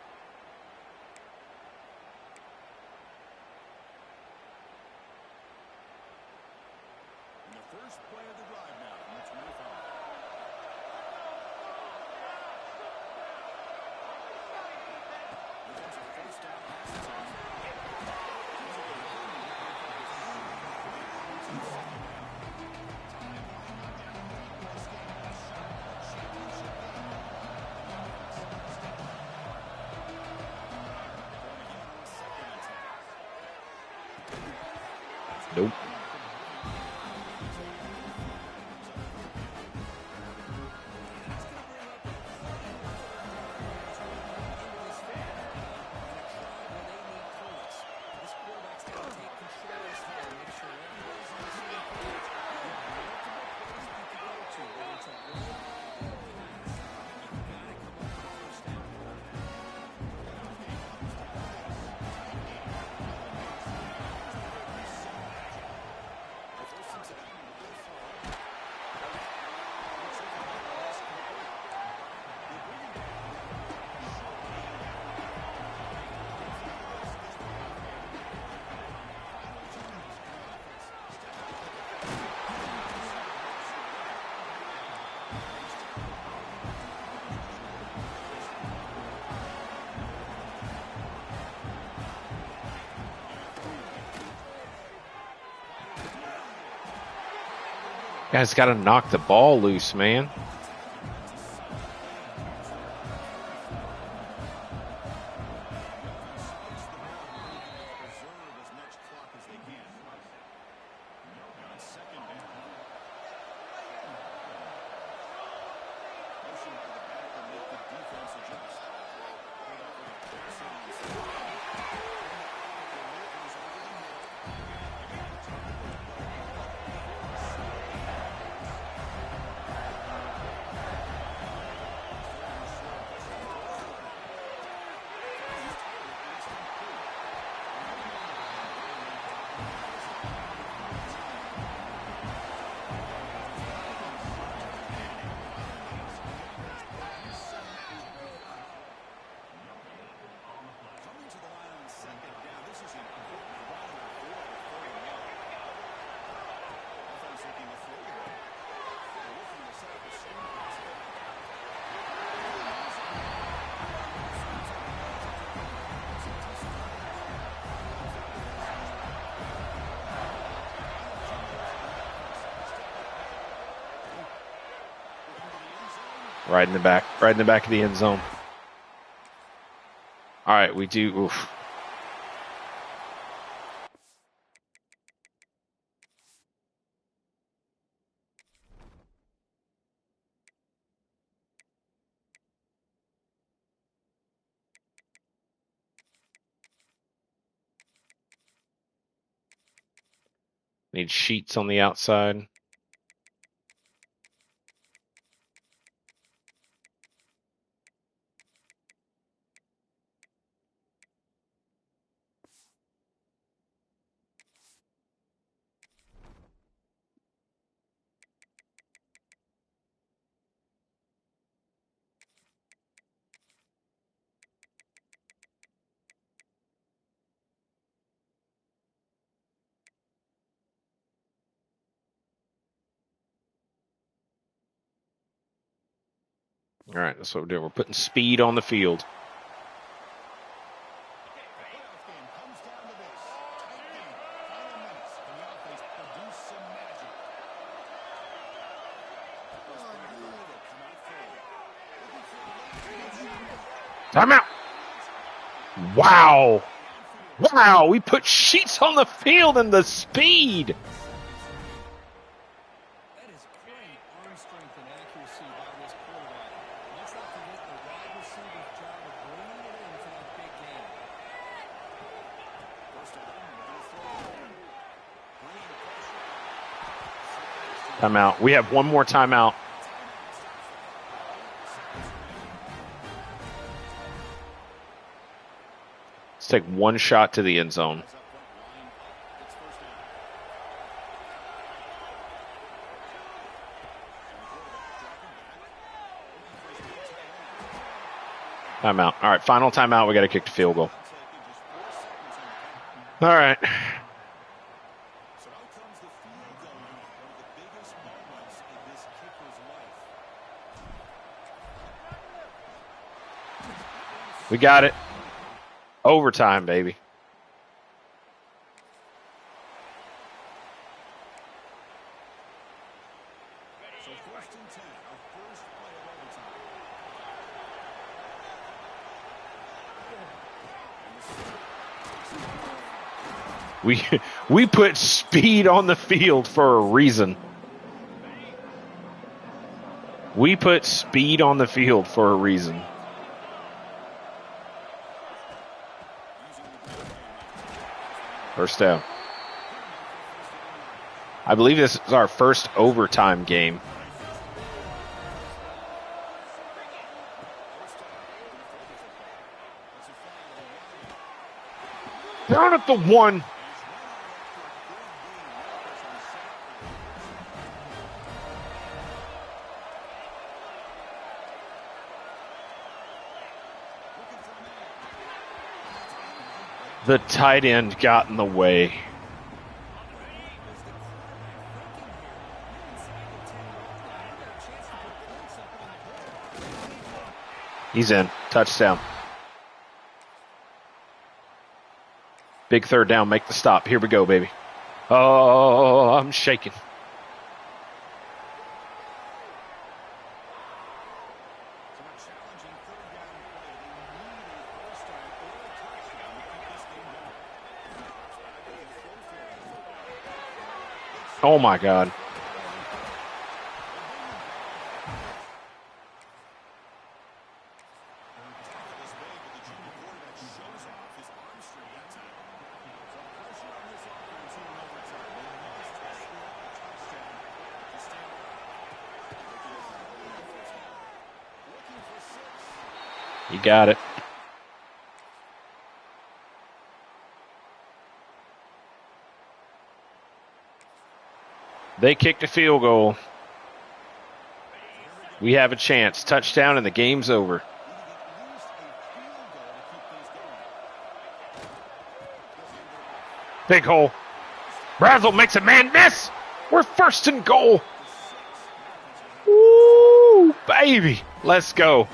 Nope. Guy's got to knock the ball loose, man. Right in the back of the end zone. All right, we do. Oof. Need sheets on the outside. All right, that's what we're doing. We're putting speed on the field. Timeout. Wow. Wow, we put sheets on the field and the speed. That is great arm strength and accuracy by this quarterback. Let's not forget the wide receiver's job of bringing it in for that big game. Timeout. We have one more timeout. Let's take one shot to the end zone. Timeout. All right, final timeout. We got to kick the field goal. All right. We got it. Overtime, baby. We put speed on the field for a reason. We put speed on the field for a reason. First down. I believe this is our first overtime game. Down at the 1. The tight end got in the way. He's in. Touchdown. Big third down. Make the stop. Here we go, baby. Oh, I'm shaking. Oh, my God. You got it. They kicked a field goal. We have a chance. Touchdown, and the game's over. Big hole. Brazel makes a man miss. We're first and goal. Woo, baby. Let's go.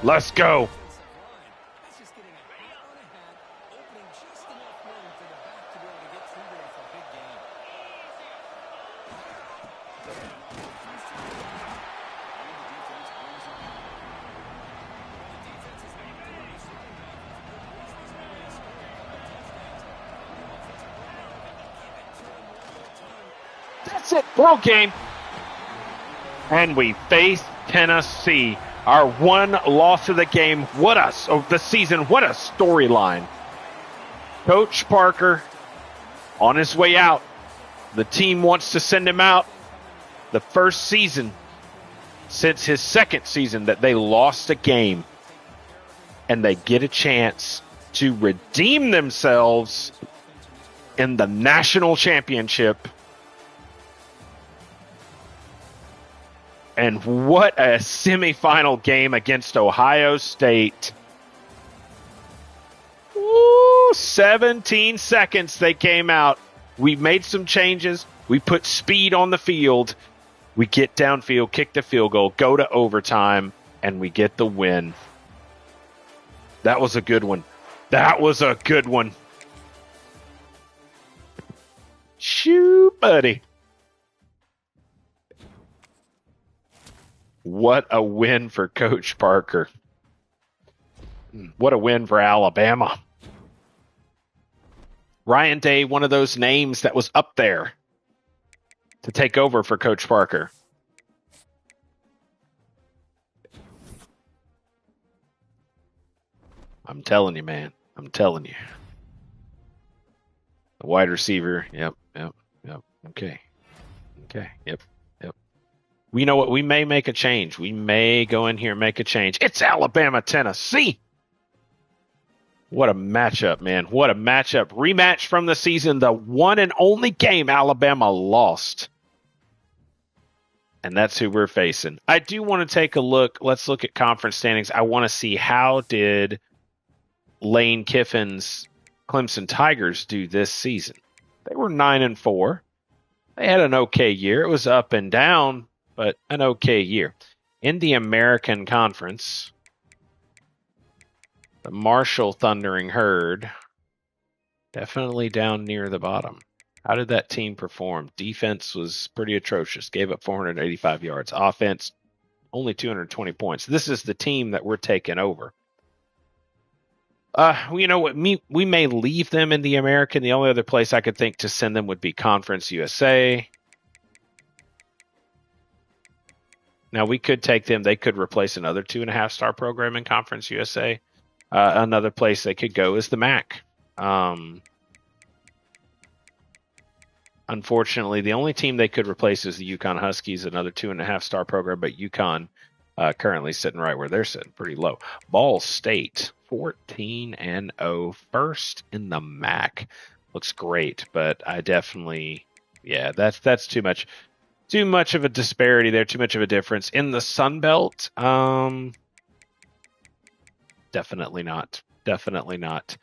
Let's go. That's just getting a hat on a hat, opening just enough room for the back to be able to get through there for a big gain. That's it. Ball game. And we face Tennessee. Our one loss of the game. Of the season. What a storyline. Coach Parker on his way out. The team wants to send him out. The first season since his second season that they lost a game. And they get a chance to redeem themselves in the national championship. And what a semifinal game against Ohio State. Woo, 17 seconds they came out. We made some changes. We put speed on the field. We get downfield, kick the field goal, go to overtime, and we get the win. That was a good one. That was a good one. Shoo, buddy. What a win for Coach Parker. What a win for Alabama. Ryan Day, one of those names that was up there to take over for Coach Parker. I'm telling you, man. I'm telling you. The wide receiver. Yep. Okay. Yep. We know what? We may make a change. We may go in here and make a change. It's Alabama, Tennessee. What a matchup, man. What a matchup. Rematch from the season. The one and only game Alabama lost. And that's who we're facing. I do want to take a look. Let's look at conference standings. I want to see how did Lane Kiffin's Clemson Tigers do this season. They were 9-4. They had an okay year. It was up and down, but an okay year. In the American Conference, the Marshall Thundering Herd, definitely down near the bottom. How did that team perform? Defense was pretty atrocious. Gave up 485 yards. Offense, only 220 points. This is the team that we're taking over. You know what? We may leave them in the American. The only other place I could think to send them would be Conference USA. Now, we could take them. They could replace another 2.5-star program in Conference USA. Another place they could go is the MAC. Unfortunately, the only team they could replace is the UConn Huskies, another 2.5-star program, but UConn currently sitting right where they're sitting, pretty low. Ball State, 14-0, first in the MAC. Looks great, but I definitely, that's too much. Too much of a disparity there, too much of a difference. In the Sun Belt, definitely not. Definitely not.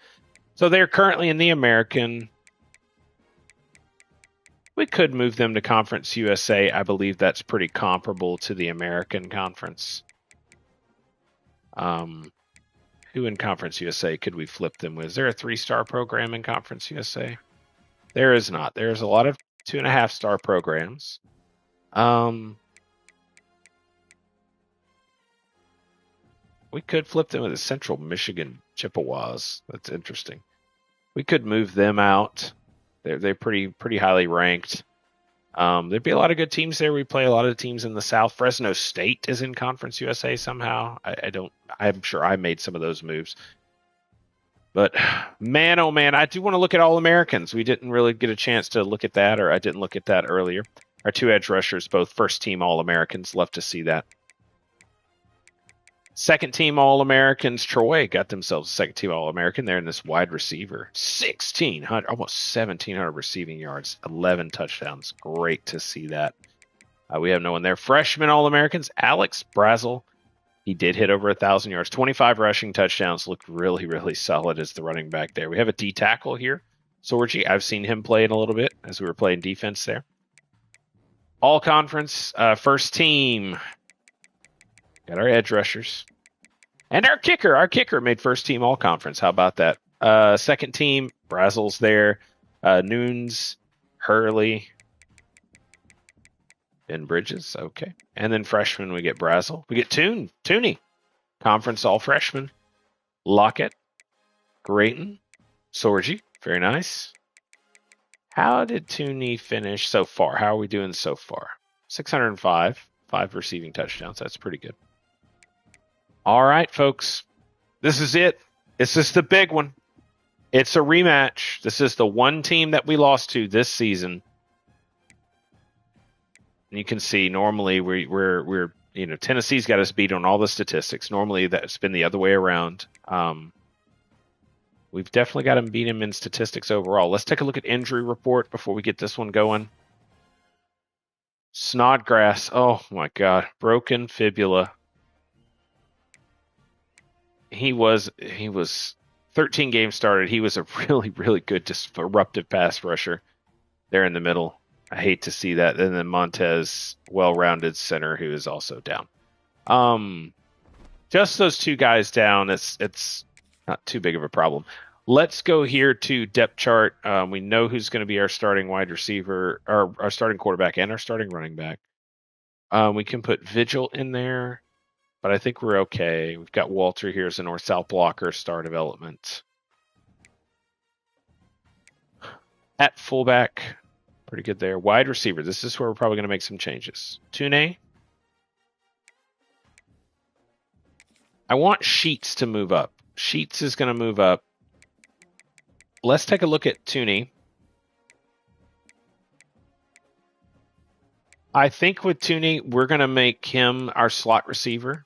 So they're currently in the American. We could move them to Conference USA. I believe that's pretty comparable to the American Conference. Who in Conference USA could we flip them with? Is there a 3-star program in Conference USA? There is not. There's a lot of 2.5-star programs. We could flip them with the Central Michigan Chippewas. That's interesting. We could move them out. They're pretty highly ranked. There'd be a lot of good teams there. We play a lot of teams in the South. Fresno State is in Conference USA somehow. I don't. I'm sure I made some of those moves. But man, oh man, I do want to look at All Americans. We didn't really get a chance to look at that, or I didn't look at that earlier. Our two edge rushers, both first team All Americans. Love to see that. Second team All Americans, Troy got themselves a second team All American. They're in this wide receiver. 1,600, almost 1,700 receiving yards, 11 touchdowns. Great to see that. We have no one there. Freshman All Americans, Alex Brazel. He did hit over 1,000 yards, 25 rushing touchdowns. Looked really, really solid as the running back there. We have a D tackle here, Sorgi. I've seen him play in a little bit as we were playing defense there. All conference, first team. Got our edge rushers. And our kicker. Our kicker made first team all conference. How about that? Second team, Brazel's there. Noons, Hurley, Ben Bridges. Okay. And then freshman, we get Brazel. We get Tooney. Conference all freshman. Lockett, Grayton, Sorgi. Very nice. How did Tooney finish so far? How are we doing so far? 605. 5 receiving touchdowns. That's pretty good. All right, folks. This is it. This is the big one. It's a rematch. This is the one team that we lost to this season. And you can see normally we're Tennessee's got us beat on all the statistics. Normally that's been the other way around. We've definitely got to beat him in statistics overall. Let's take a look at injury report before we get this one going. Snodgrass. Oh my God. Broken fibula. He was 13 games started. He was a really, really good disruptive pass rusher there in the middle. I hate to see that. And then Montez, well-rounded center, who is also down. Just those two guys down, it's not too big of a problem. Let's go here to depth chart. We know who's going to be our starting wide receiver, or our starting quarterback, and our starting running back. We can put Vigil in there, but I think we're okay. We've got Walter here as a north-south blocker, star development. At fullback, pretty good there. Wide receiver, this is where we're probably going to make some changes. Tune. I want Sheets to move up. Sheets is going to move up. Let's take a look at Tooney. I think with Tooney, we're going to make him our slot receiver.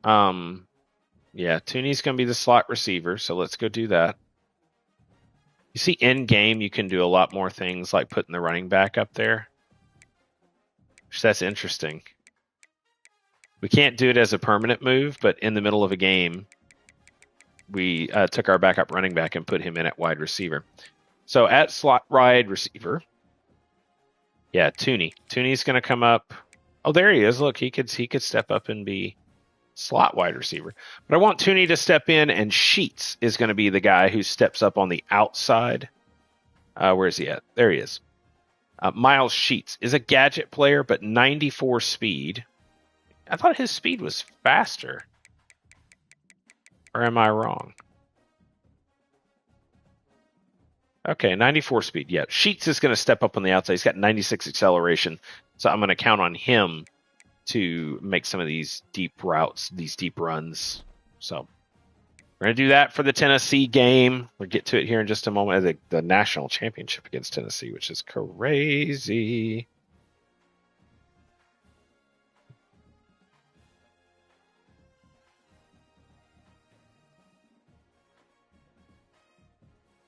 Yeah, Tooney's going to be the slot receiver, so let's go do that. You see, in game, you can do a lot more things like putting the running back up there. That's interesting. We can't do it as a permanent move, but in the middle of a game, we took our backup running back and put him in at wide receiver. So at slot wide receiver, yeah, Tooney. Tooney's going to come up. Oh, there he is. Look, he could step up and be slot wide receiver. But I want Tooney to step in, and Sheets is going to be the guy who steps up on the outside. Where is he at? There he is. Miles Sheets is a gadget player, but 94 speed. I thought his speed was faster. Or am I wrong? Okay, 94 speed. Yeah, Sheets is going to step up on the outside. He's got 96 acceleration. So I'm going to count on him to make some of these deep routes, these deep runs. So we're going to do that for the Tennessee game. We'll get to it here in just a moment. The national championship against Tennessee, which is crazy.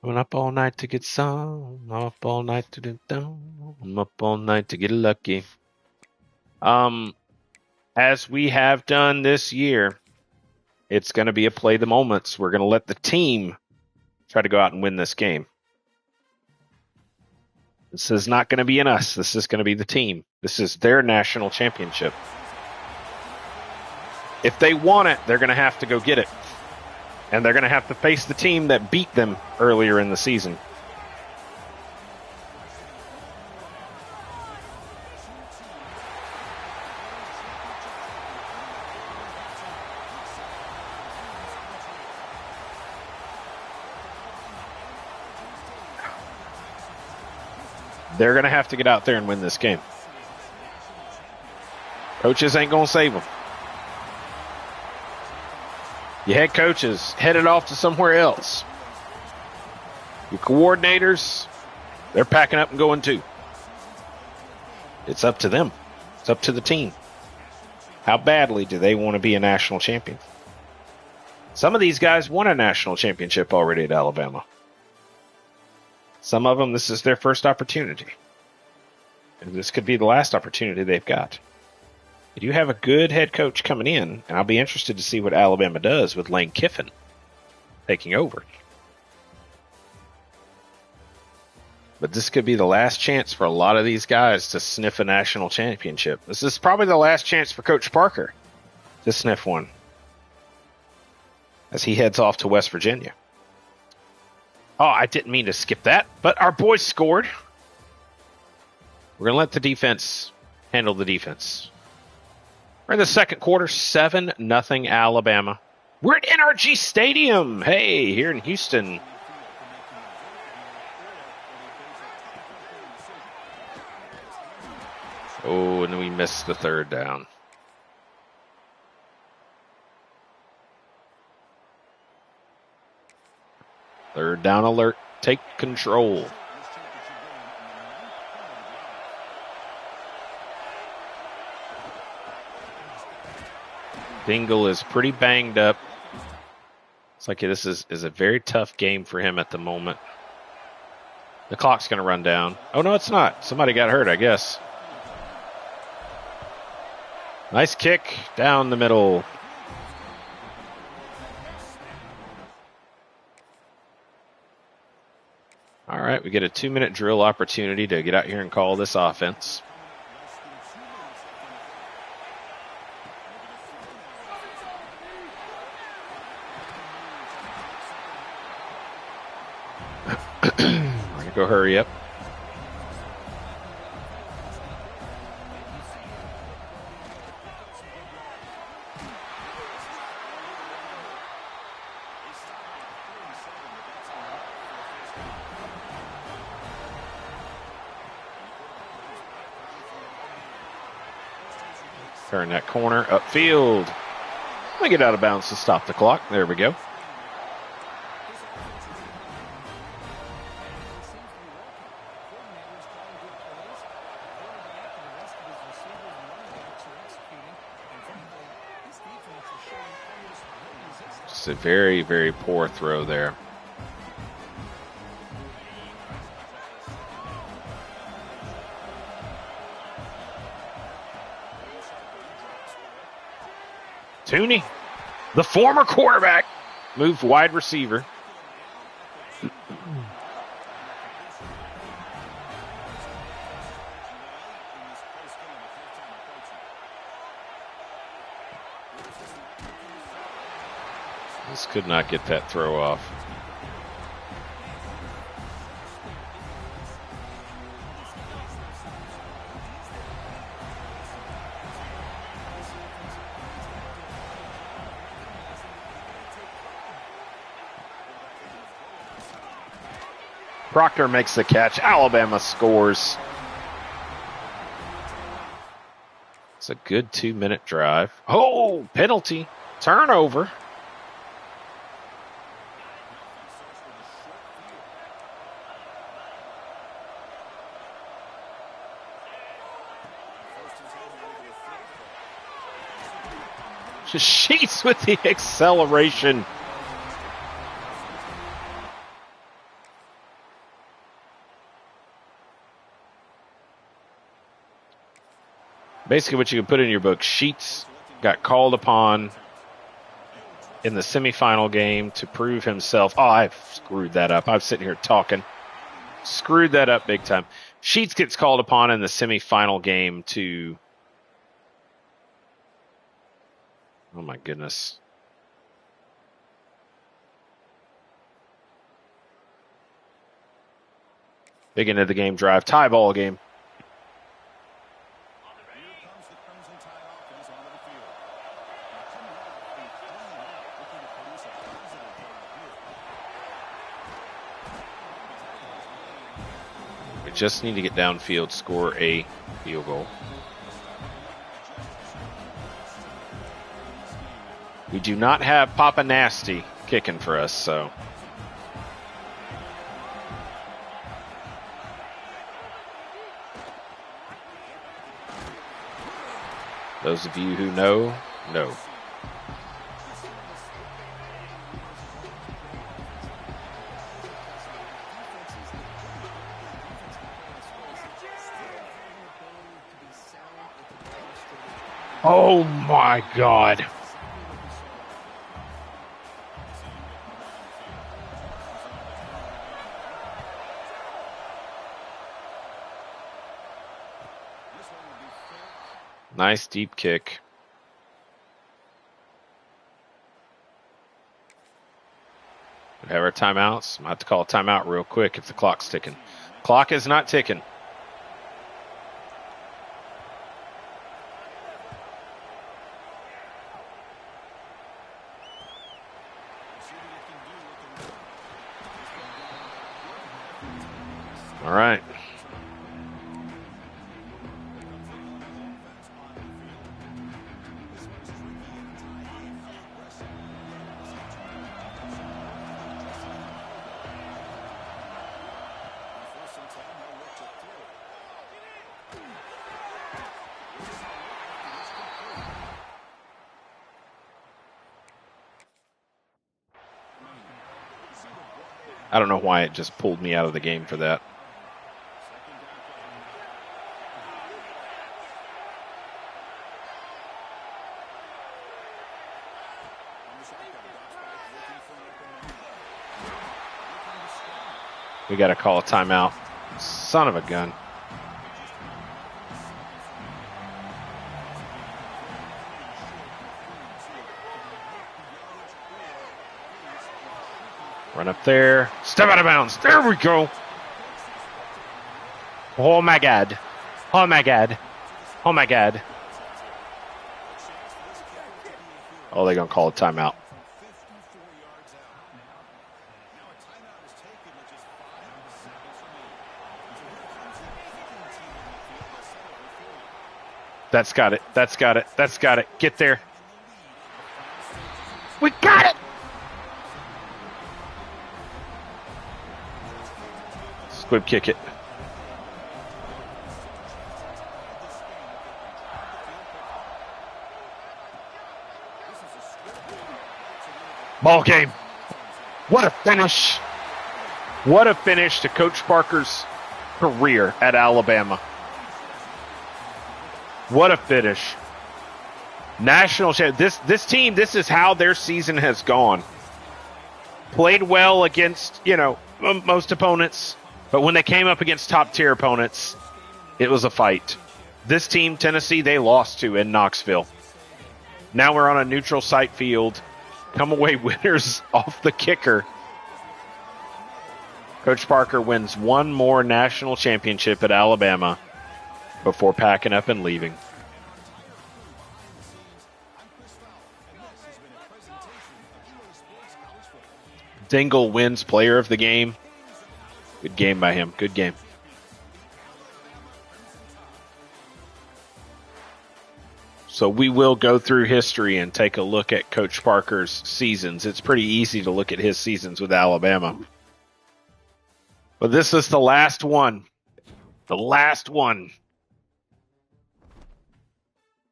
I'm up all night to get some. I'm up all night to do down. I'm up all night to get lucky. As we have done this year, it's going to be a play the moments. We're going to let the team try to go out and win this game. This is not going to be in us. This is going to be the team. This is their national championship. If they want it, they're going to have to go get it. And they're going to have to face the team that beat them earlier in the season. They're going to have to get out there and win this game. Coaches ain't going to save them. Your head coaches headed off to somewhere else. Your coordinators, they're packing up and going too. It's up to them. It's up to the team. How badly do they want to be a national champion? Some of these guys won a national championship already at Alabama. Some of them, this is their first opportunity. And this could be the last opportunity they've got. You have a good head coach coming in, and I'll be interested to see what Alabama does with Lane Kiffin taking over. But this could be the last chance for a lot of these guys to sniff a national championship. This is probably the last chance for Coach Parker to sniff one as he heads off to West Virginia. Oh, I didn't mean to skip that, but our boys scored. We're going to let the defense handle the defense. We're in the second quarter, 7-0 Alabama. We're at NRG Stadium. Hey, here in Houston. Oh, and then we missed the third down. Third down alert. Take control. Dingle is pretty banged up. It's like this is a very tough game for him at the moment. The clock's going to run down. Oh, no, it's not. Somebody got hurt, I guess. Nice kick down the middle. All right, we get a 2-minute drill opportunity to get out here and call this offense. We're going to go hurry up. Turn that corner upfield. Let me get out of bounds to stop the clock. There we go. Just a very, very poor throw there. Tooney, the former quarterback, moved wide receiver. This could not get that throw off. Proctor makes the catch. Alabama scores. It's a good 2-minute drive. Oh, penalty. Turnover. Just Sheets with the acceleration. Basically what you can put in your book, Sheets got called upon in the semifinal game to prove himself. Oh, I've screwed that up. I'm sitting here talking. Screwed that up big time. Sheets gets called upon in the semifinal game to... Oh, my goodness. Big end of the game drive. Tie ball game. We just need to get downfield, score a field goal. We do not have Papa Nasty kicking for us, so. Those of you who know. Oh my God. Nice deep kick. We have our timeouts. I'm going to have to call a timeout real quick if the clock's ticking. Clock is not ticking. All right. I don't know why it just pulled me out of the game for that. We got to call a timeout. Son of a gun. Run up there. Step out of bounds. There we go. Oh my God. Oh my God. Oh my God. Oh, they're going to call a timeout. That's got it. That's got it. That's got it. Get there. We got it. Squib kick it. Ball game. What a finish. What a finish to Coach Parker's career at Alabama. What a finish. National champion. This team, this is how their season has gone. Played well against, most opponents, but when they came up against top-tier opponents, it was a fight. This team, Tennessee, they lost to in Knoxville. Now we're on a neutral site field. Come away winners off the kicker. Coach Parker wins one more national championship at Alabama before packing up and leaving. Dingle wins player of the game. Good game by him. Good game. So we will go through history and take a look at Coach Parker's seasons. It's pretty easy to look at his seasons with Alabama. But this is the last one. The last one.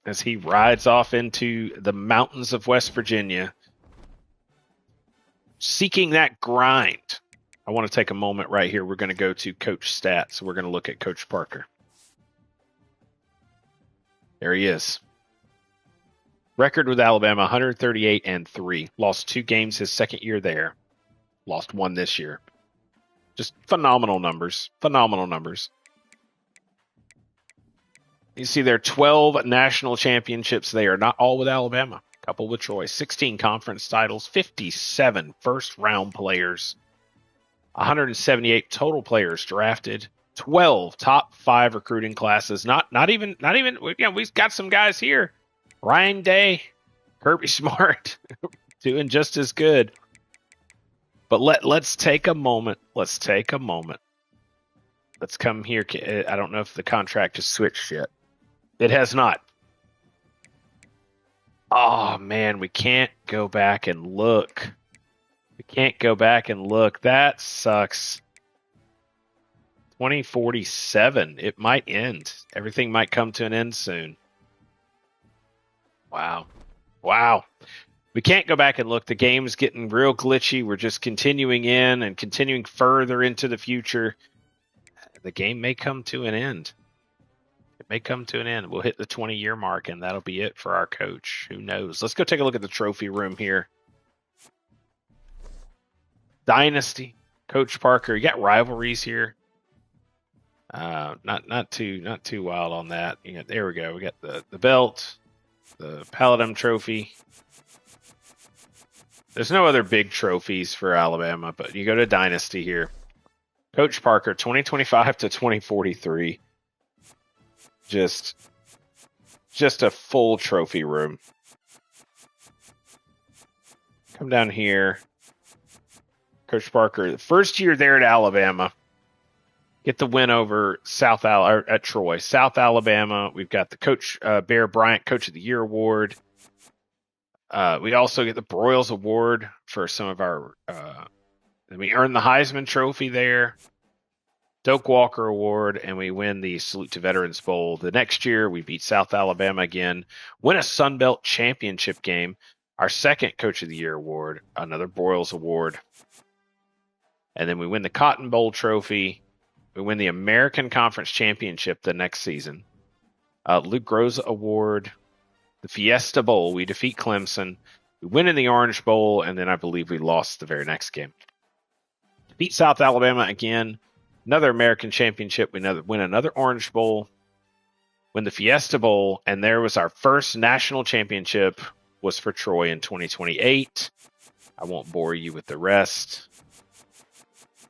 As he rides off into the mountains of West Virginia, seeking that grind. I want to take a moment right here. We're going to go to Coach Stats. We're going to look at Coach Parker. There he is. Record with Alabama, 138-3. Lost 2 games his second year there. Lost 1 this year. Just phenomenal numbers. Phenomenal numbers. You see there are 12 national championships there, not all with Alabama. A couple with Troy. 16 conference titles, 57 first-round players, 178 total players drafted, 12 top 5 recruiting classes. Not even. We've got some guys here. Ryan Day, Kirby Smart, doing just as good. But let's take a moment. Let's take a moment Let's come here. I don't know if the contract has switched yet. It has not. Oh man, we can't go back and look. We can't go back and look. That sucks. 2047. It might end. Everything might come to an end soon. Wow. Wow. We can't go back and look. The game's getting real glitchy. We're just continuing in and continuing further into the future. The game may come to an end. It may come to an end. We'll hit the 20-year mark, and that'll be it for our coach. Who knows? Let's go take a look at the trophy room here. Dynasty, Coach Parker. You got rivalries here. Not too wild on that. There we go. We got the belt, the Paladin Trophy. There's no other big trophies for Alabama, but you go to Dynasty here. Coach Parker, 2025 to 2043. Just a full trophy room. Come down here. Coach Parker, the first year there at Alabama. Get the win over at Troy. South Alabama, we've got the Coach Bear Bryant Coach of the Year Award. We also get the Broyles Award for some of our. We earn the Heisman Trophy there, Doak Walker Award, and we win the Salute to Veterans Bowl. The next year, we beat South Alabama again, win a Sun Belt Championship game, our second Coach of the Year Award, another Broyles Award, and then we win the Cotton Bowl Trophy. We win the American Conference Championship the next season. Luke Groza Award, the Fiesta Bowl. We defeat Clemson. We win in the Orange Bowl, and then I believe we lost the very next game. Beat South Alabama again. Another American Championship. We win another Orange Bowl. Win the Fiesta Bowl, and there was our first national championship. Was for Troy in 2028. I won't bore you with the rest.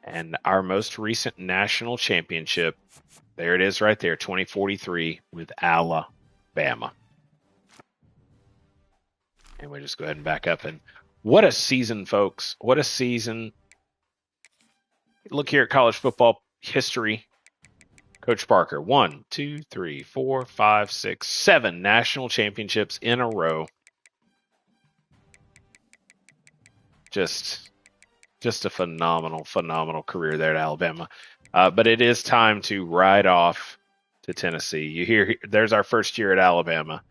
And our most recent national championship, there it is right there, 2043 with Alabama. And we just go ahead and back up. And what a season, folks. What a season. Look here at college football history. Coach Parker, 1, 2, 3, 4, 5, 6, 7 national championships in a row. Just a phenomenal career there at Alabama. But it is time to ride off to Tennessee. You hear, there's our first year at Alabama,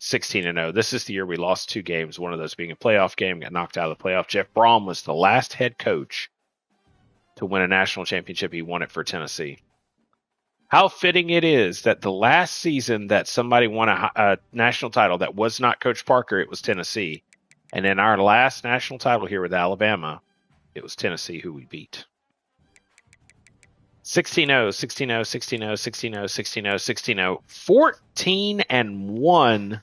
16-0. This is the year we lost 2 games, one of those being a playoff game, got knocked out of the playoff. Jeff Brom was the last head coach to win a national championship. He won it for Tennessee. How fitting it is that the last season that somebody won a national title that was not Coach Parker, it was Tennessee. And in our last national title here with Alabama, it was Tennessee who we beat. 16-0, 16-0, 16-0, 16-0, 16-0, 16-0, 14-1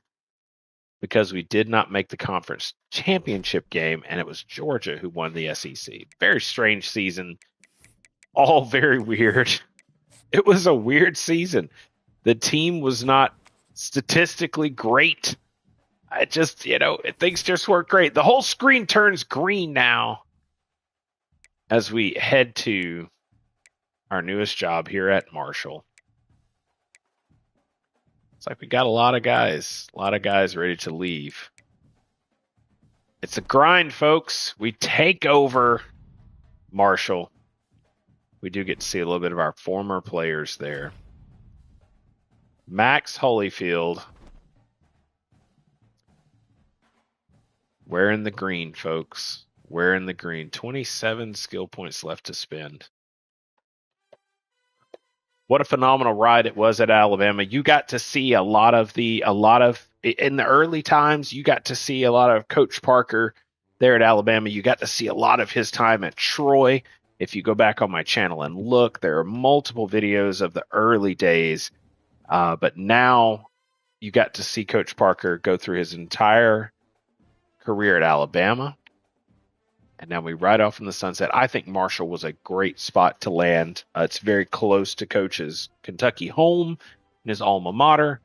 because we did not make the conference championship game, and it was Georgia who won the SEC. Very strange season. All very weird. It was a weird season. The team was not statistically great. Things just weren't great. The whole screen turns green now as we head to our newest job here at Marshall. It's like we got a lot of guys ready to leave. It's a grind, folks. We take over Marshall. We do get to see a little bit of our former players there. Max Holyfield wearing the green, folks. Wearing the green. 27 skill points left to spend. What a phenomenal ride it was at Alabama. You got to see in the early times, you got to see a lot of Coach Parker there at Alabama. You got to see a lot of his time at Troy. If you go back on my channel and look, there are multiple videos of the early days. But now you got to see Coach Parker go through his entire career at Alabama. And now we ride off in the sunset. I think Marshall was a great spot to land. It's very close to Coach's Kentucky home and his alma mater.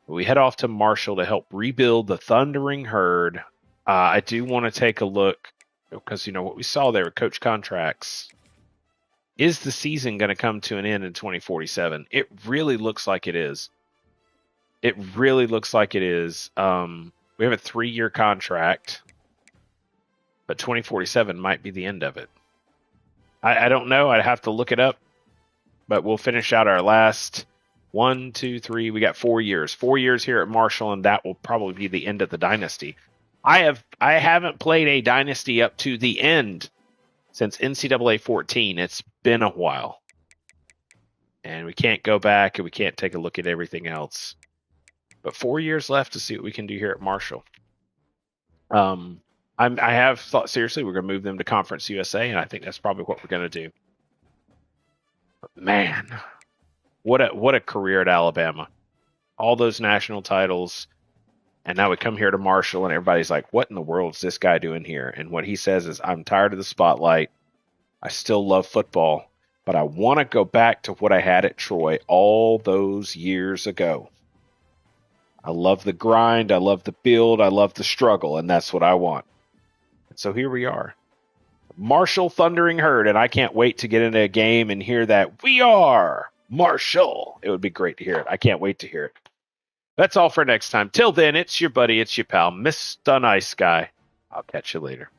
We head off to Marshall to help rebuild the Thundering Herd. I do want to take a look because, what we saw there with coach contracts. Is the season going to come to an end in 2047? It really looks like it is. It really looks like it is. We have a 3-year contract, but 2047 might be the end of it. I don't know. I'd have to look it up, but we'll finish out our last 1, 2, 3. We got 4 years. 4 years here at Marshall, and that will probably be the end of the dynasty. I haven't played a dynasty up to the end since NCAA 14. It's been a while. And we can't go back and we can't take a look at everything else. But 4 years left to see what we can do here at Marshall. I have thought seriously we're going to move them to Conference USA, and I think that's probably what we're going to do. But man, what a career at Alabama! All those national titles, and now we come here to Marshall, and everybody's like, "What in the world is this guy doing here?" And what he says is, "I'm tired of the spotlight. I still love football, but I want to go back to what I had at Troy all those years ago. I love the grind, I love the build, I love the struggle, and that's what I want." So here we are. Marshall Thundering Herd, and I can't wait to get into a game and hear that "We are Marshall." It would be great to hear it. I can't wait to hear it. That's all for next time. Till then, it's your buddy, it's your pal, Mr. Nice Guy. I'll catch you later.